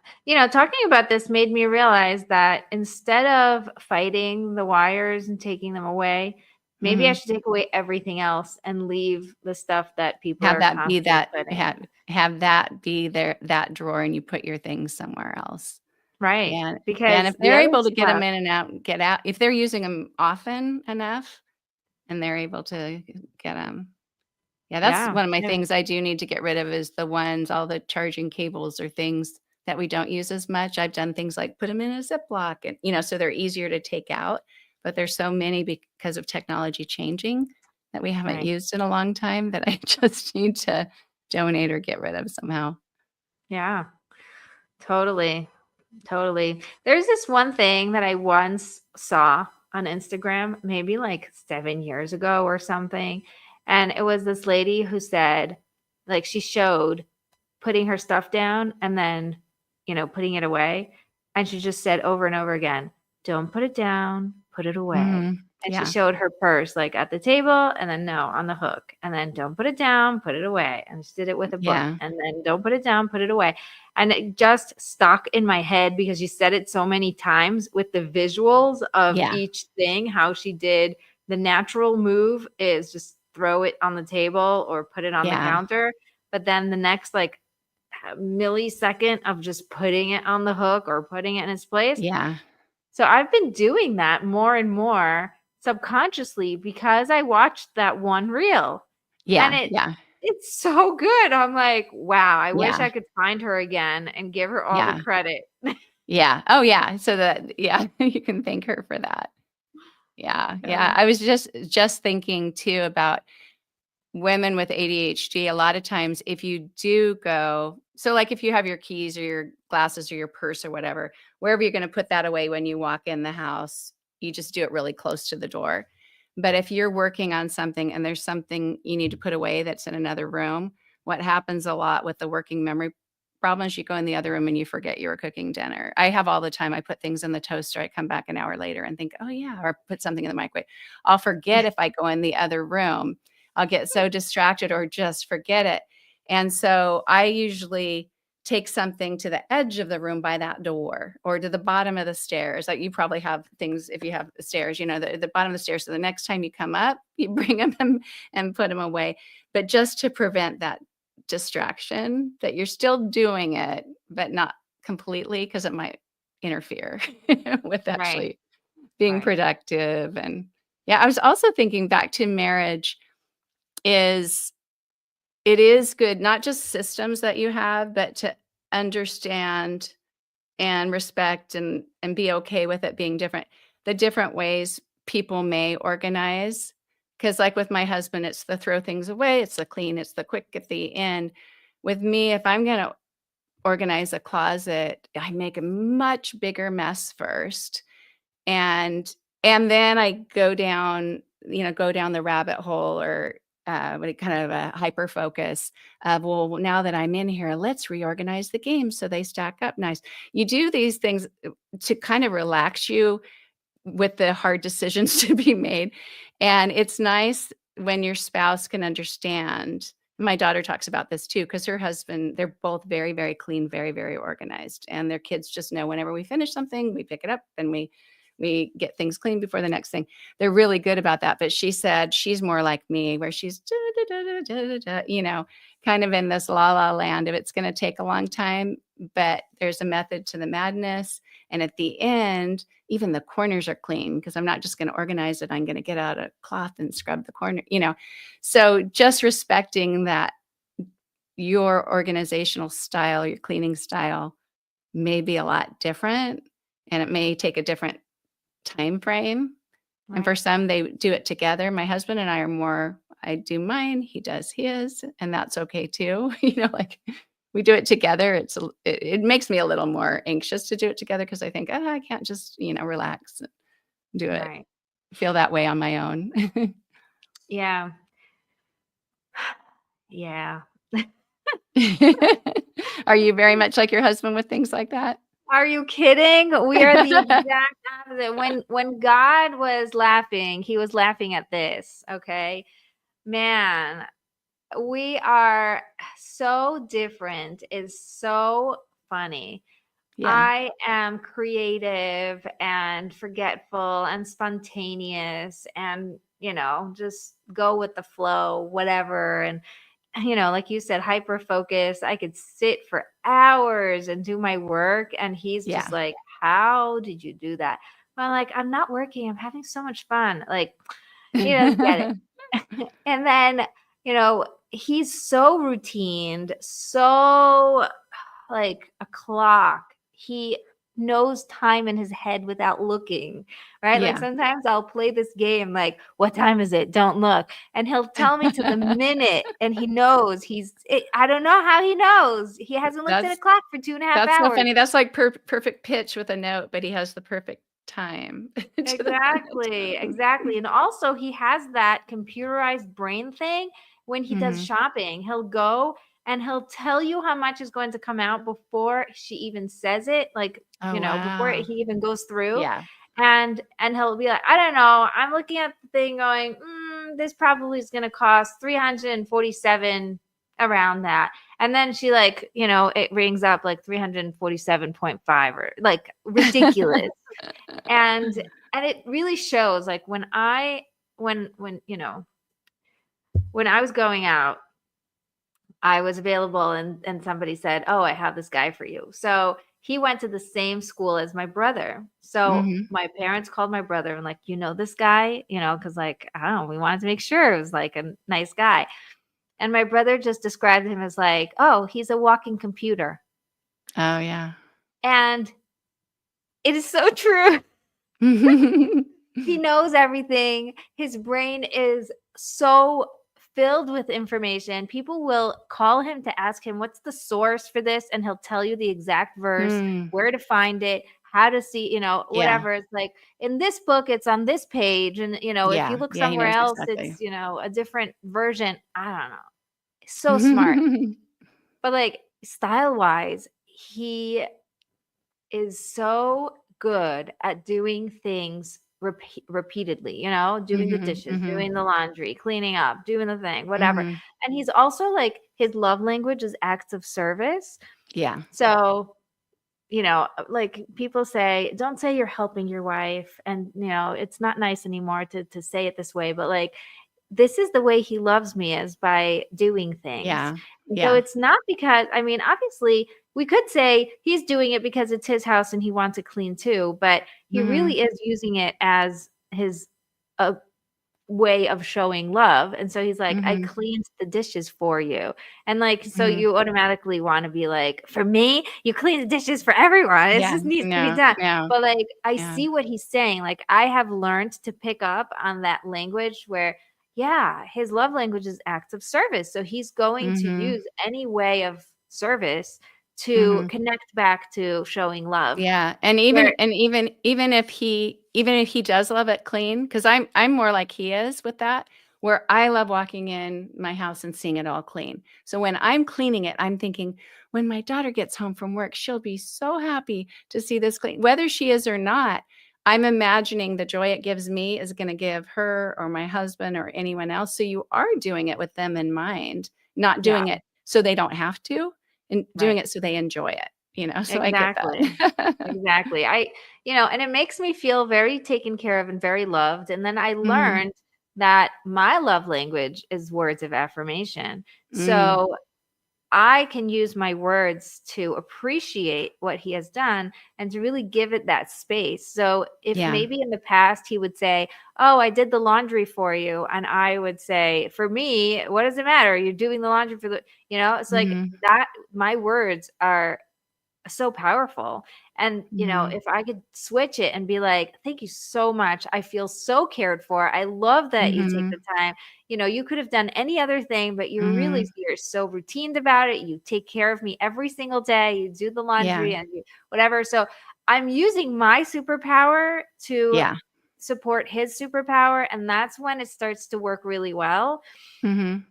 Talking about this made me realize that instead of fighting the wires and taking them away, maybe I Mhm. should take away everything else and leave the stuff that people Have are that be constantly that putting have in. have that be there, that drawer, and you put your things somewhere else. Right. And Because if the they're other able to get them stuff, in and out and get out, if they're using them often enough and they're able to get them. Yeah, that's yeah. one of my Yeah. things I do need to get rid of, is the ones, all the charging cables or things that we don't use as much. I've done things like put them in a Ziploc and, so they're easier to take out, but there's so many because of technology changing that we haven't Right. used in a long time that I just need to donate or get rid of somehow. Yeah. Totally. Totally. There's this one thing that I once saw on Instagram, maybe like 7 years ago or something. And it was this lady who said, like, she showed putting her stuff down and then, putting it away. And she just said over and over again, don't put it down, put it away. And she Yeah. showed her purse like at the table and then no, on the hook. And then don't put it down, put it away. And she did it with a book. Yeah. And then don't put it down, put it away. And it just stuck in my head because you said it so many times with the visuals of Yeah. each thing, how she did. The natural move is just throw it on the table or put it on the Yeah. counter. But then the next like millisecond of just putting it on the hook or putting it in its place. Yeah. So I've been doing that more and more subconsciously because I watched that one reel. Yeah. And Yeah. it's so good. I'm like, wow, I wish Yeah. I could find her again and give her all Yeah. the credit. Yeah. Oh, yeah. So that, yeah, you can thank her for that. Yeah. Yeah. I was just thinking too about women with ADHD. A lot of times, if you do go, so like if you have your keys or your glasses or your purse or whatever, wherever you're going to put that away when you walk in the house, you just do it really close to the door. But if you're working on something and there's something you need to put away that's in another room, what happens a lot with the working memory problem is you go in the other room and you forget you were cooking dinner. I have all the time. I put things in the toaster. I come back an hour later and think, oh yeah, or put something in the microwave. I'll forget if I go in the other room. I'll get so distracted or just forget it. And so I usually take something to the edge of the room by that door or to the bottom of the stairs. Like you probably have things, if you have stairs, the bottom of the stairs. So the next time you come up, you bring them and put them away. But just to prevent that distraction, that you're still doing it, but not completely, because it might interfere with actually Right. being Right. productive. And yeah, I was also thinking back to marriage it is good, not just systems that you have, but to understand and respect and be okay with it being different. The different ways people may organize. Because like with my husband, it's the throw things away, it's the clean, it's the quick at the end. With me, if I'm going to organize a closet, I make a much bigger mess first. And then I go down the rabbit hole or kind of a hyper focus of, well, now that I'm in here, let's reorganize the games so they stack up nice. You do these things to kind of relax you with the hard decisions to be made. And it's nice when your spouse can understand. My daughter talks about this too, because her husband, they're both very, very clean, very, very organized. And their kids just know whenever we finish something, we pick it up and we get things clean before the next thing. They're really good about that. But she said she's more like me, where she's, kind of in this la la land of it's going to take a long time, but there's a method to the madness. And at the end, even the corners are clean because I'm not just going to organize it. I'm going to get out a cloth and scrub the corner, So just respecting that your organizational style, your cleaning style may be a lot different and it may take a different time frame. Right. And for some, they do it together. My husband and I are more, I do mine, he does his, and that's okay too. Like we do it together. It makes me a little more anxious to do it together because I think, I can't just, relax and do it. Right. Feel that way on my own. Yeah. Yeah. Are you very much like your husband with things like that? Are you kidding? We are the exact opposite. When God was laughing, he was laughing at this, okay? Man, we are so different. It's so funny. Yeah. I am creative and forgetful and spontaneous and, just go with the flow, whatever. And, like you said, hyper focus. I could sit for hours and do my work. And he's just Yeah. like, how did you do that? Well, I'm like, I'm not working. I'm having so much fun. Like, he doesn't get it. And then, he's so routined, so like a clock. He knows time in his head without looking, right? Like Yeah. sometimes I'll play this game, like, what time is it? Don't look. And he'll tell me to the minute, and he knows I don't know how he knows. He hasn't looked at a That's clock for 2.5 that's so hours. funny. That's like perfect pitch with a note, but he has the perfect time to the Exactly, minute. exactly. And also he has that computerized brain thing when he does Mhm. shopping. He'll go and he'll tell you how much is going to come out before she even says it, like, Oh, before wow. he even goes through. Yeah. And he'll be like, I don't know. I'm looking at the thing going, this probably is going to cost 347 around that. And then she like, it rings up like 347.5 or like ridiculous. And it really shows, like when I was going out, I was available, and somebody said, oh, I have this guy for you. So he went to the same school as my brother. So Mhm. my parents called my brother and like, this guy, because like, I don't know, we wanted to make sure it was like a nice guy. And my brother just described him as like, oh, he's a walking computer. Oh, yeah. And it is so true. He knows everything. His brain is so filled with information. People will call him to ask him what's the source for this, and he'll tell you the exact verse, Mm. where to find it, how to see, Yeah. whatever. It's like in this book, it's on this page, and if you Yeah. look Yeah, he somewhere knows else, exactly. it's a different version. I don't know. So smart. But like style wise, he is so good at doing things repeatedly, doing the Mhm, dishes, mhm, doing the laundry, cleaning up, doing the thing, whatever. mhm. And he's also like, his love language is acts of service. Yeah. So, like people say, don't say you're helping your wife. And, it's not nice anymore to say it this way, but like, this is the way he loves me, is by doing things. Yeah. And so Yeah. it's not because, I mean, obviously we could say he's doing it because it's his house and he wants it clean too, but he Mhm. really is using it as his a way of showing love. And so he's like, I Mhm. cleaned the dishes for you. And like, so Mhm. you automatically want to be like, for me, you clean the dishes for everyone. It Yeah. just needs to be No, done. no. But like, I Yeah. see what he's saying. Like, I have learned to pick up on that language where, yeah, his love language is acts of service. So he's going to Mhm. use any way of service to Mhm. connect back to showing love. Yeah, and Where, even if he does love it clean, because I'm more like he is with that, where I love walking in my house and seeing it all clean. So when I'm cleaning it, I'm thinking, when my daughter gets home from work, she'll be so happy to see this clean. Whether she is or not, I'm imagining the joy it gives me is going to give her or my husband or anyone else. So you are doing it with them in mind, not yeah, doing it so they don't have to, and doing right. it so they enjoy it. So I get Exactly. that. Exactly. And it makes me feel very taken care of and very loved. And then I Mhm. learned that my love language is words of affirmation. Mm. So I can use my words to appreciate what he has done and to really give it that space. So if Yeah. maybe in the past he would say, oh, I did the laundry for you. And I would say, for me, what does it matter? You're doing the laundry for it's like Mhm. that. My words are so powerful. And, Mhm. if I could switch it and be like, thank you so much. I feel so cared for. I love that you take the Mhm. time. You could have done any other thing, but Mhm. you're so routined about it. You take care of me every single day. You do the Yeah. laundry and whatever. So I'm using my superpower to Yeah. support his superpower. And that's when it starts to work really well. Mhm.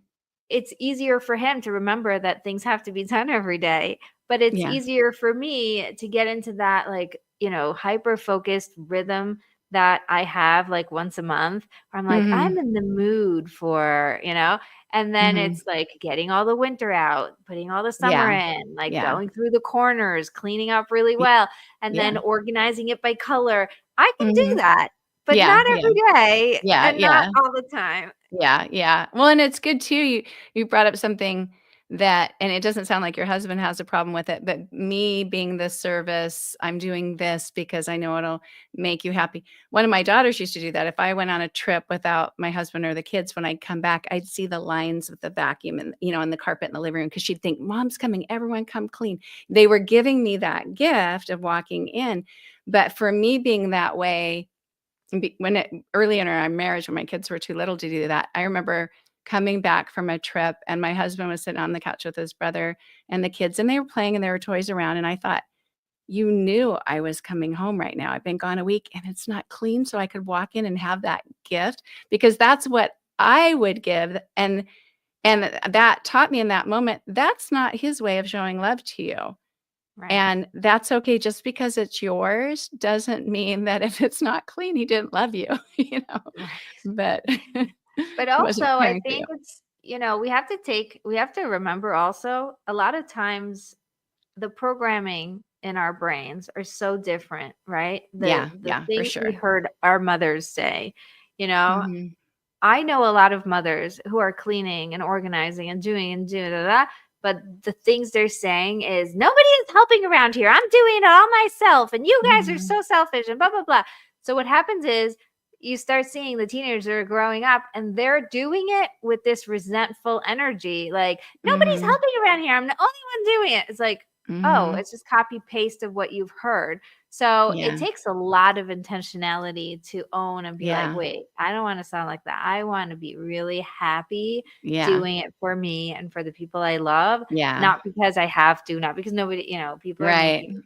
It's easier for him to remember that things have to be done every day, but it's Yeah. easier for me to get into that, like, hyper focused rhythm that I have like once a month where I'm like, I'm Mhm. in the mood for, and then Mhm. it's like getting all the winter out, putting all the summer Yeah. in, like Yeah. going through the corners, cleaning up really Y well, and yeah. then organizing it by color. I can do Mhm. that, but Yeah. not Yeah. every day Yeah. and not Yeah. all the time. Yeah. Yeah. Well, and it's good too. You brought up something that, and it doesn't sound like your husband has a problem with it, but me being the service, I'm doing this because I know it'll make you happy. One of my daughters used to do that. If I went on a trip without my husband or the kids, when I'd come back, I'd see the lines with the vacuum and, and the carpet in the living room, because she'd think, Mom's coming, everyone come clean. They were giving me that gift of walking in. But for me being that way, early in our marriage, when my kids were too little to do that, I remember coming back from a trip and my husband was sitting on the couch with his brother and the kids, and they were playing and there were toys around. And I thought, you knew I was coming home right now. I've been gone a week and it's not clean. So I could walk in and have that gift, because that's what I would give. And that taught me in that moment, that's not his way of showing love to you. Right. And that's okay. Just because it's yours doesn't mean that if it's not clean, he didn't love you, Right. but But he also, wasn't I caring for you. think it's, we have to remember also, a lot of times the programming in our brains are so different, right? The Yeah, for things we sure. heard our mothers say, you know, Mhm. I know a lot of mothers who are cleaning and organizing and doing da, da, da, but the things they're saying is, nobody is helping around here. I'm doing it all myself, and you guys are Mhm. so selfish and blah blah blah. So what happens is you start seeing the teenagers that are growing up and they're doing it with this resentful energy, like, nobody's Mhm. helping around here. I'm the only one doing it. It's like, oh, Mhm. it's just copy paste of what you've heard. So it Yeah. takes a lot of intentionality to own and be like, Yeah. wait, I don't want to sound like that. I want to be really happy Yeah. doing it for me and for the people I love, Yeah. not because I have to, not because nobody, people are Right. making.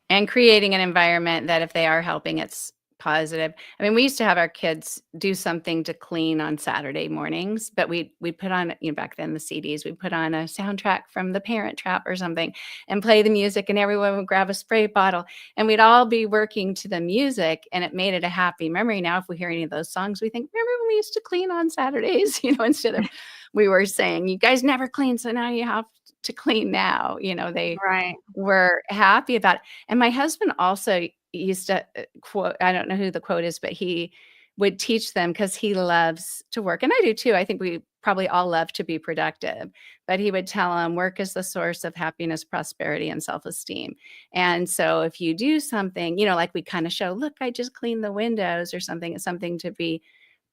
And creating an environment that if they are helping, it's positive. I mean, we used to have our kids do something to clean on Saturday mornings, but we put on, back then the CDs, we put on a soundtrack from The Parent Trap or something and play the music, and everyone would grab a spray bottle and we'd all be working to the music, and it made it a happy memory. Now, if we hear any of those songs, we think, remember when we used to clean on Saturdays, instead of we were saying, you guys never clean, so now you have to clean now. They Right. were happy about it. And my husband also used to quote, I don't know who the quote is, but he would teach them, because he loves to work. And I do too. I think we probably all love to be productive, but he would tell them work is the source of happiness, prosperity, and self-esteem. And so if you do something, like we kind of show, look, I just cleaned the windows or something, it's something to be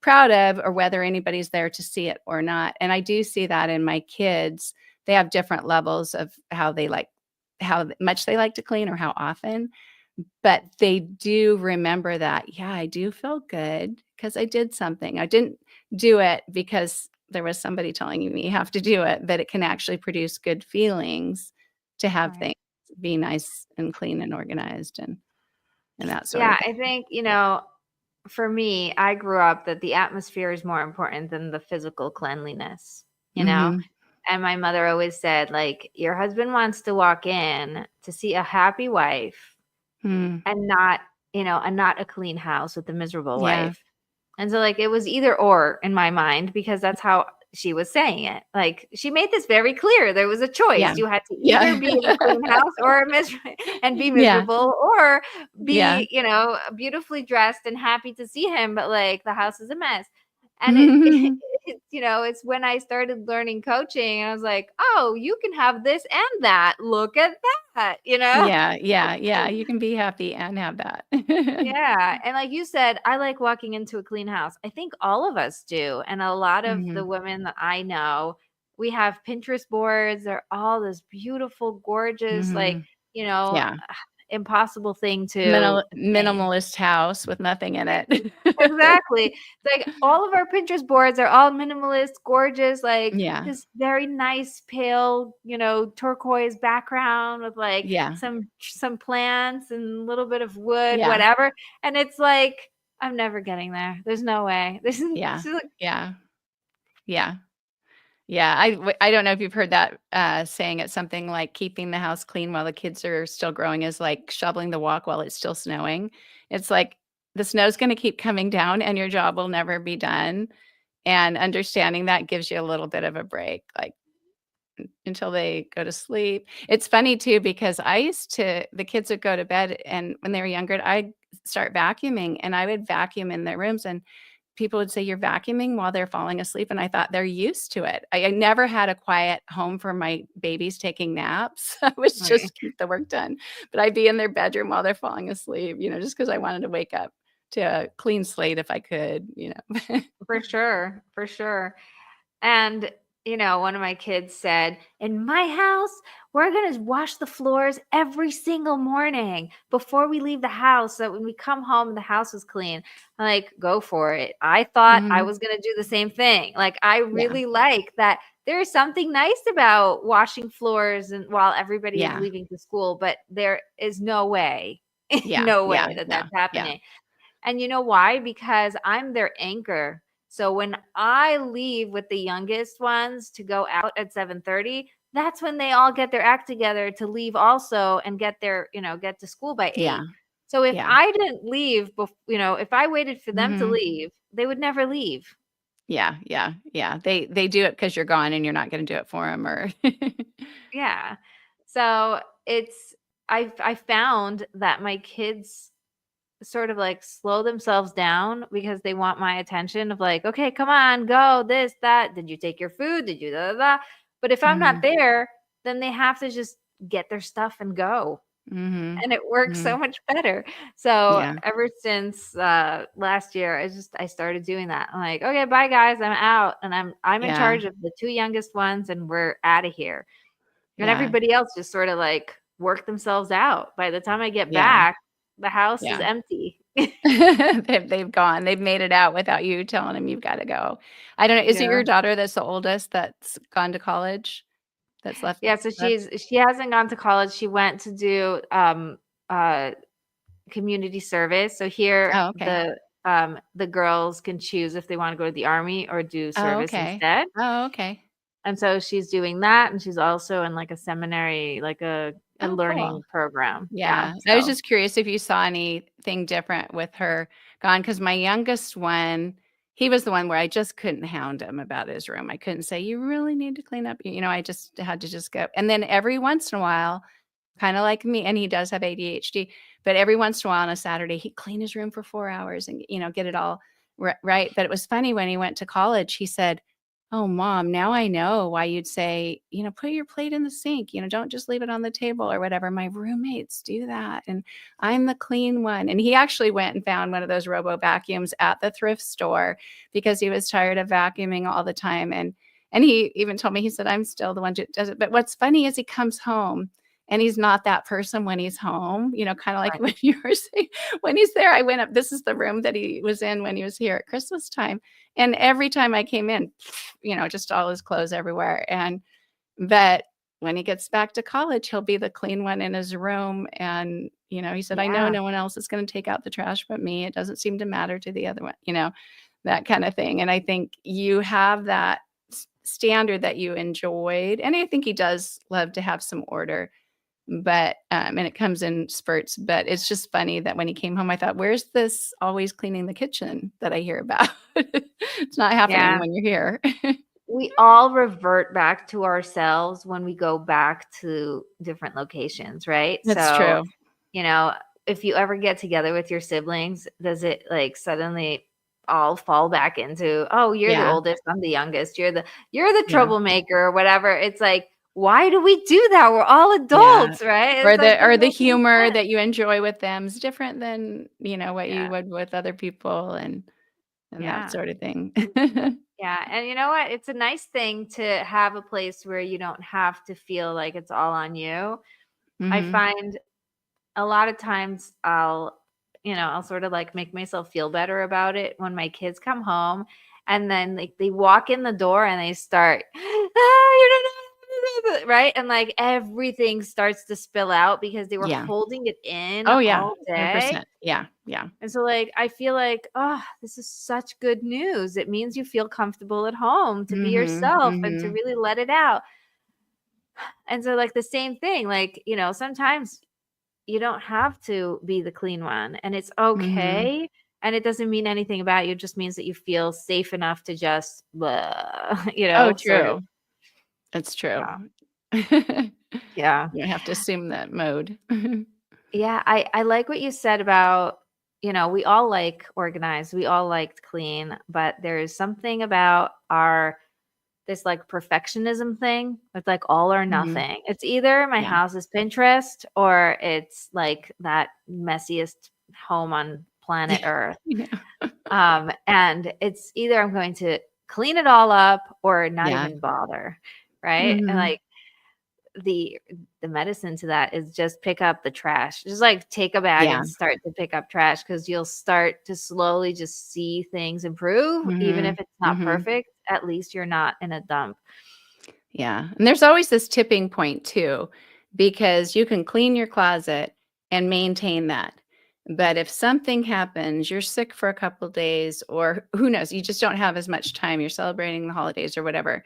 proud of, or whether anybody's there to see it or not. And I do see that in my kids. They have different levels of how much they like to clean or how often, but they do remember that, yeah, I do feel good because I did something. I didn't do it because there was somebody telling me you have to do it, but it can actually produce good feelings to have Right. things be nice and clean and organized and that sort Yeah, of thing. I think, for me, I grew up that the atmosphere is more important than the physical cleanliness, you know? Mhm. And my mother always said, like, your husband wants to walk in to see a happy wife Mm. and not a clean house with a miserable Yeah. wife. And so, like, it was either or in my mind, because that's how she was saying it. Like, she made this very clear. There was a Yeah. choice. You had to either Yeah. be in a clean house or and be Yeah. miserable, or Yeah. be, beautifully dressed and happy to see him, but like the house is a mess. And it's when I started learning coaching, and I was like, oh, you can have this and that. Look at that, Yeah, yeah, yeah, you can be happy and have that. Yeah. And like you said, I like walking into a clean house. I think all of us do. And a lot of the Mhm. women that I know, we have Pinterest boards. They're all this beautiful, gorgeous, like, Mhm. you know, Yeah. impossible thing to attain. Minimalist house with nothing in it. Exactly. It's like all of our Pinterest boards are all minimalist, gorgeous, like Yeah, this very nice pale, turquoise background with like yeah, some plants and a little bit of wood, yeah, whatever. And it's like, I'm never getting there. There's no way. yeah, This is like, yeah, yeah, yeah. I don't know if you've heard that, saying. It's something like keeping the house clean while the kids are still growing is like shoveling the walk while it's still snowing. It's like the snow's gonna keep coming down and your job will never be done, and understanding that gives you a little bit of a break, like, until they go to sleep. It's funny too, because the kids would go to bed, and when they were younger, I'd start vacuuming and I would vacuum in their rooms, and people would say, "You're vacuuming while they're falling asleep," and I thought they're used to it. I never had a quiet home for my babies taking naps. I was Right. just keep the work done, but I'd be in their bedroom while they're falling asleep, just because I wanted to wake up to a clean slate if I could. For sure, for sure. And, one of my kids said, in my house, we're going to wash the floors every single morning before we leave the house. So when we come home, the house is clean. I'm like, go for it. I thought I Mhm. was going to do the same thing. Like, I Yeah, really like that there's something nice about washing floors and while everybody is yeah, leaving to school, but there is no way, yeah, no yeah, way that no, that's yeah, happening. And you know why? Because I'm their anchor. So when I leave with the youngest ones to go out at 7:30, that's when they all get their act together to leave also and get to school by yeah, 8. So if yeah, I didn't leave, if I waited for them to mhm. leave, they would never leave. Yeah, yeah, yeah. They do it because 'cause you're gone and you're not gonna do it for them, or Yeah. So it's I found that my kids sort of like slow themselves down because they want my attention of like, okay, come on, go, this, that. Did you take your food? Did you da, da, da? But if I'm not Mhm, there, then they have to just get their stuff and go. mhm, And it works so mhm. much better. So Yeah, ever since last year, I started doing that. I'm like, okay, bye guys, I'm out. And I'm in yeah, charge of the 2 youngest ones and we're out of here. And yeah, everybody else just sort of like work themselves out. By the time I get yeah, back, the house is yeah. empty. They've gone. They've made it out without you telling them you've gotta go. I don't know, is it Yeah. your daughter that's the oldest that's gone to college? That's Yeah, so left? she hasn't gone to college. She went to do uh community service. So here Oh, okay. the girls can choose if they want to go to the army or do Oh, service okay. instead. Oh, okay. And so she's doing that and she's also in like a seminary, like a Oh, cool. learning program. Yeah. Yeah, I was So just curious if you saw anything different with her gone, because my youngest one, he was the one where I just couldn't hound him about his room. I couldn't say, "You really need to clean up," I just had to just go. And then every once in a while, kinda like me, and he does have ADHD, but every once in a while on a Saturday, he'd clean his room for 4 hours and, get it all right. But it was funny when he went to college, he said, "Oh, mom, now I know why you'd say, put your plate in the sink, don't just leave it on the table or whatever. My roommates do that, and I'm the clean one." And he actually went and found one of those robo vacuums at the thrift store because he was tired of vacuuming all the time, and he even told me, he said, "I'm still the one who does it." But what's funny is he comes home and he's not that person when he's home, kinda like right. when you were saying when he's there. I went up, this is the room that he was in when he was here at Christmas time, and every time I came in, just all his clothes everywhere. But when he gets back to college, he'll be the clean one in his room. And, he said, "I know Yeah. no one else is going to take out the trash but me. It doesn't seem to matter to the other one, that kind of thing." And I think you have that standard that you enjoyed. And I think he does love to have some order, but and it comes in spurts. But it's just funny that when he came home, I thought, "Where's this always cleaning the kitchen that I hear about?" It's not happening Yeah. when you're here. We all revert back to ourselves when we go back to different locations, right? That's So, true. you know, if you ever get together with your siblings, does it like suddenly all fall back into, oh, you're the Yeah, oldest, I'm the youngest, you're the yeah, troublemaker or whatever. It's like, why do we do that? We're all yeah. adults, right? Or It's like the doesn't make any humor sense. that you enjoy with them is different than, what you Yeah. would with other people, and that Yeah. sort of thing. Yeah. And you know what? It's a nice thing to have a place where you don't have to feel like it's all on you. I Mhm. find a lot of times I'll sort of like make myself feel better about it when my kids come home and then like they walk in the door and they start, right? And like everything starts to spill out because they were Yeah. holding it in Oh, yeah. all day. 100%. Yeah, yeah. And so like I feel like, oh, this is such good news. It means you feel comfortable at home to be Mhm, yourself and to mhm. really let it out. And so like the same thing, like, sometimes you don't have to be the clean one, and it's Mhm. okay, and it doesn't mean anything about you, it just means that you feel safe enough to just, Oh, sort of true. It's true. yeah, You yeah. don't have to assume that mode. Yeah, I like what you said about, you know, we all like organized, we all like clean, but there's something about our this like perfectionism thing. It's like all or Mhm. nothing. It's either my Yeah. house is Pinterest or it's like that messiest home on planet Yeah. Earth. Yeah. And it's either I'm going to clean it all up or not Yeah. even bother, right? And Mhm. like the the medicine to that is just pick up the trash. Just like take a bag Yeah. and start to pick up trash because you'll start to slowly just see things improve, even if Mhm. it's not Mhm. perfect. At least you're not in a dump. Yeah, and there's always this tipping point too, because you can clean your closet and maintain that. But if something happens, you're sick for a couple days, or who knows, you just don't have as much time, you're celebrating the holidays or whatever,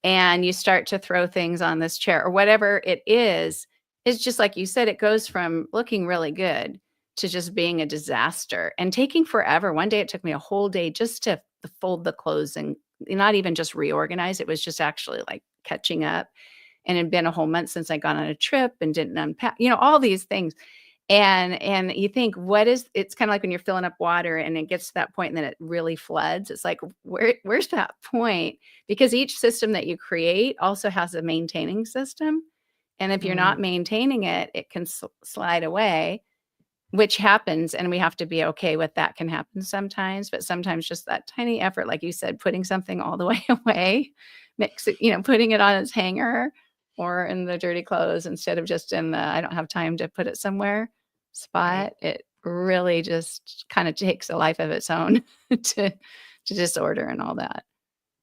and you start to throw things on this chair or whatever it is, it's just like you said, it goes from looking really good to just being a disaster and taking forever. One day it took me a whole day just to fold the clothes and not even just reorganize. It was just actually like catching up. And it had been a whole month since I gone on a trip and didn't unpack, all these things. And you think, what is it's kind of like when you're filling up water and it gets to that point and then it really floods. It's like, where's that point? Because each system that you create also has a maintaining system. And if you're Mm, not maintaining it, it can slide away, which happens. And we have to be okay with that can happen sometimes. But sometimes just that tiny effort, like you said, putting something all the way away, mix it, putting it on its hanger or in the dirty clothes instead of just in the I don't have time to put it somewhere right. spot, it really just kind of takes a life of its own to disorder and all that.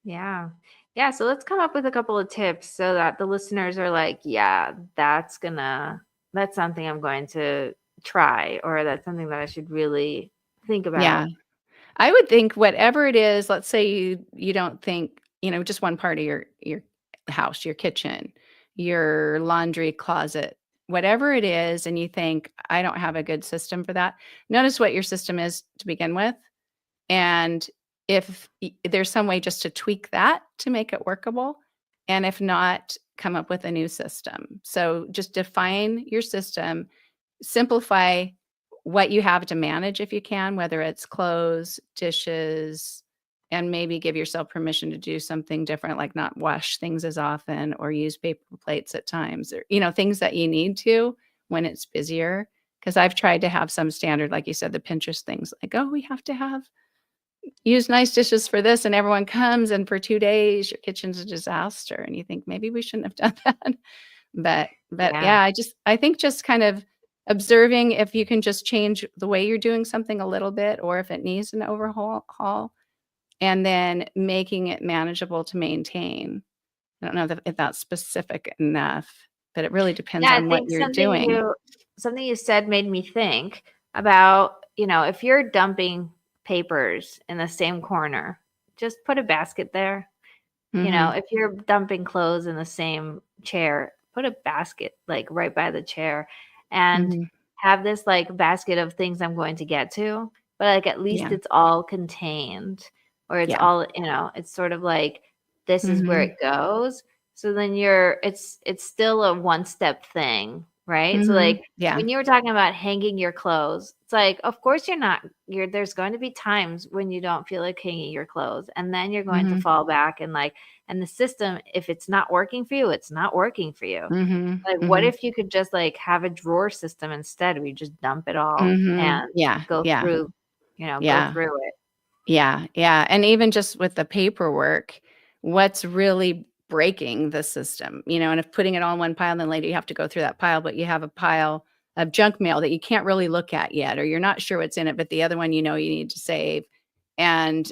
Yeah. Yeah. So let's come up with a couple of tips so that the listeners are like, yeah, that's something I'm going to try, or that's something that I should really think Yeah. about. I would think whatever it is, let's say you don't think, just one part of your house, your kitchen, your laundry closet, whatever it is, and you think, I don't have a good system for that. Notice what your system is to begin with. And if there's some way just to tweak that to make it workable, and if not, come up with a new system. So just define your system, simplify what you have to manage if you can, whether it's clothes, dishes, and maybe give yourself permission to do something different, like not wash things as often or use paper plates at times, or, things that you need to when it's busier. Because I've tried to have some standard, like you said, the Pinterest things, like, oh, we have to use nice dishes for this, and everyone comes, and for 2 days, your kitchen's a disaster, and you think, "Maybe we shouldn't have done that." But Yeah. yeah, I think just kind of observing if you can just change the way you're doing something a little bit or if it needs an overhaul, and then making it manageable to maintain. I don't know if that's specific enough, but it really depends Yeah, I on what think you're doing. something you said made me think about, if you're dumping papers in the same corner, just put a basket there. Mhm, If you're dumping clothes in the same chair, put a basket like right by the chair and mhm. have this like basket of things I'm going to get to, but like at least Yeah, it's all contained, or it's yeah. all, it's sort of like this is where Mhm, it goes. So then it's still a one step thing, right? So like mhm. Yeah. when you were talking about hanging your clothes, it's like, of course there's going to be times when you don't feel like hanging your clothes, and then you're going to Mhm, fall back and like, and the system, if it's not working for you, it's not working for you. mhm, Like, what mhm, if you could just like have a drawer system instead where you just dump it all mhm. and Yeah, go yeah, through, go yeah. through it. Yeah, yeah, and even just with the paperwork, what's really breaking the system, and if putting it all in one pile, then later you have to go through that pile, but you have a pile of junk mail that you can't really look at yet, or you're not sure what's in it, but the other one you need to save. And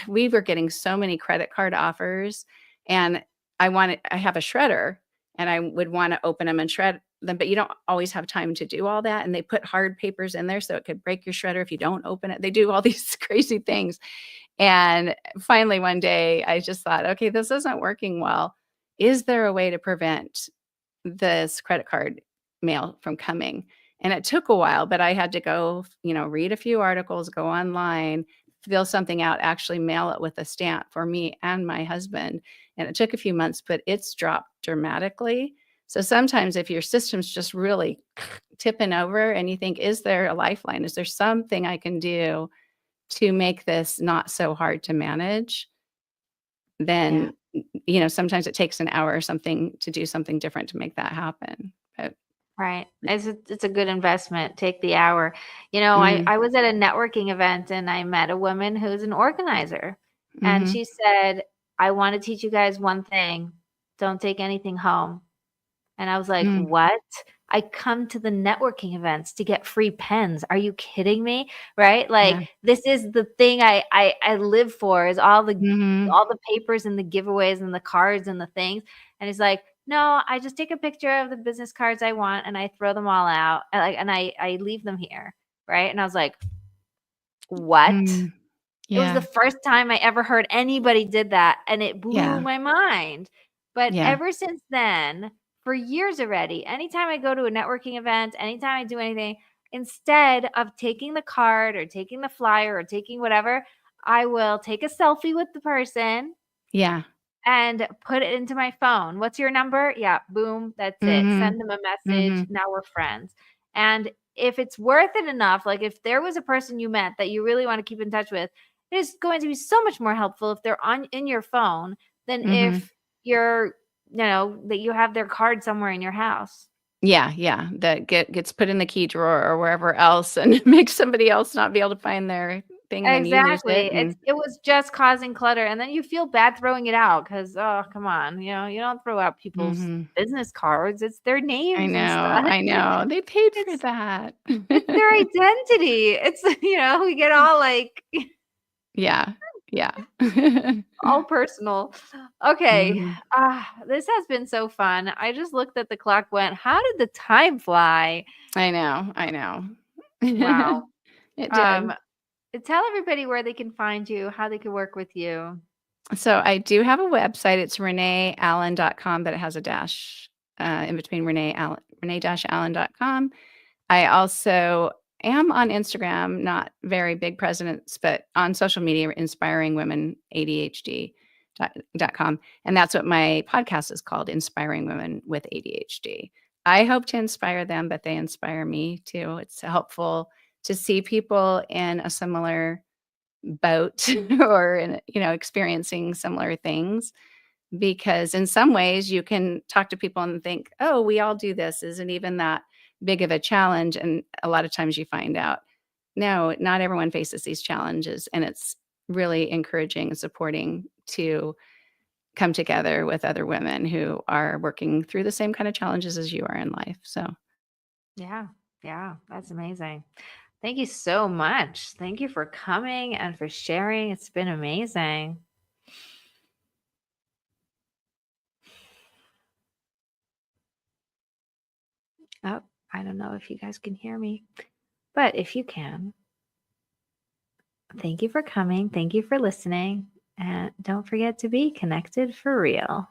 we were getting so many credit card offers, and I have a shredder, and I would want to open them and shred them, but you don't always have time to do all that. And they put hard papers in there so it could break your shredder if you don't open it. They do all these crazy things. And finally, one day, I just thought, okay, this isn't working well. Is there a way to prevent this credit card mail from coming? And it took a while, but I had to go, read a few articles, go online, fill something out, actually mail it with a stamp for me and my husband. And it took a few months, but it's dropped dramatically. So sometimes if your system's just really tipping over and you think, is there a lifeline? Is there something I can do to make this not so hard to manage? Yeah. Then, sometimes it takes an hour or something to do something different to make that happen. But Right. It's a good investment. Take the hour. I, mm, I was at a networking event and I met a woman who's an organizer. And mhm, she said, I want to teach you guys one thing. Don't take anything home. And I was like, mm, what? I come to the networking events to get free pens. Are you kidding me? Right? yeah, Like this is the thing I live for is all the mhm, all the papers and the giveaways and the cards and the things. And he's like, no, I just take a picture of the business cards I want and I throw them all out and I leave them here. Right. And I was like, what? mm, It was the yeah, first time I ever heard anybody did that, and it blew yeah, my mind. But yeah, ever since then, for years already, anytime I go to a networking event, anytime I do anything, instead of taking the card or taking the flyer or taking whatever, I will take a selfie with the person yeah, and put it into my phone. What's your number? Yeah, boom, that's it. mhm, Send them a message. mhm, Now we're friends. And if it's worth it enough, like if there was a person you met that you really want to keep in touch with, it is going to be so much more helpful if they're on in your phone than mhm. if that you have their card somewhere in your house. Yeah, yeah, that gets put in the key drawer or wherever else and makes somebody else not be able to find their thing, and then you lose it, Exactly. and It was just causing clutter, and then you feel bad throwing it out because, oh, come on, you don't throw out people's mhm. business cards. It's their names and stuff. I know, they paid for It's that. it's their identity. It's we get all like Yeah, yeah. all personal. Okay. Mhm. This has been so fun. I just looked at the clock, went, how did the time fly? I know, I know. Wow. It Um, did. tell everybody where they can find you, how they can work with you. So I do have a website, it's reneeallen.com, but it has a dash, in between renee-allen.com. I also am on Instagram, not very big presence, but on social media, Inspiring Women ADHD .com. And that's what my podcast is called, Inspiring Women with ADHD. I hope to inspire them, but they inspire me too. It's helpful to see people in a similar boat or experiencing similar things, because in some ways you can talk to people and think, oh, we all do this, isn't even that big of a challenge. And a lot of times you find out, no, not everyone faces these challenges, and it's really encouraging and supporting to come together with other women who are working through the same kind of challenges as you are in life. So Yeah. Yeah. That's amazing. Thank you so much. Thank you for coming and for sharing. It's been amazing. Oh, I don't know if you guys can hear me, but if you can, thank you for coming. Thank you for listening. And don't forget to be connected for real.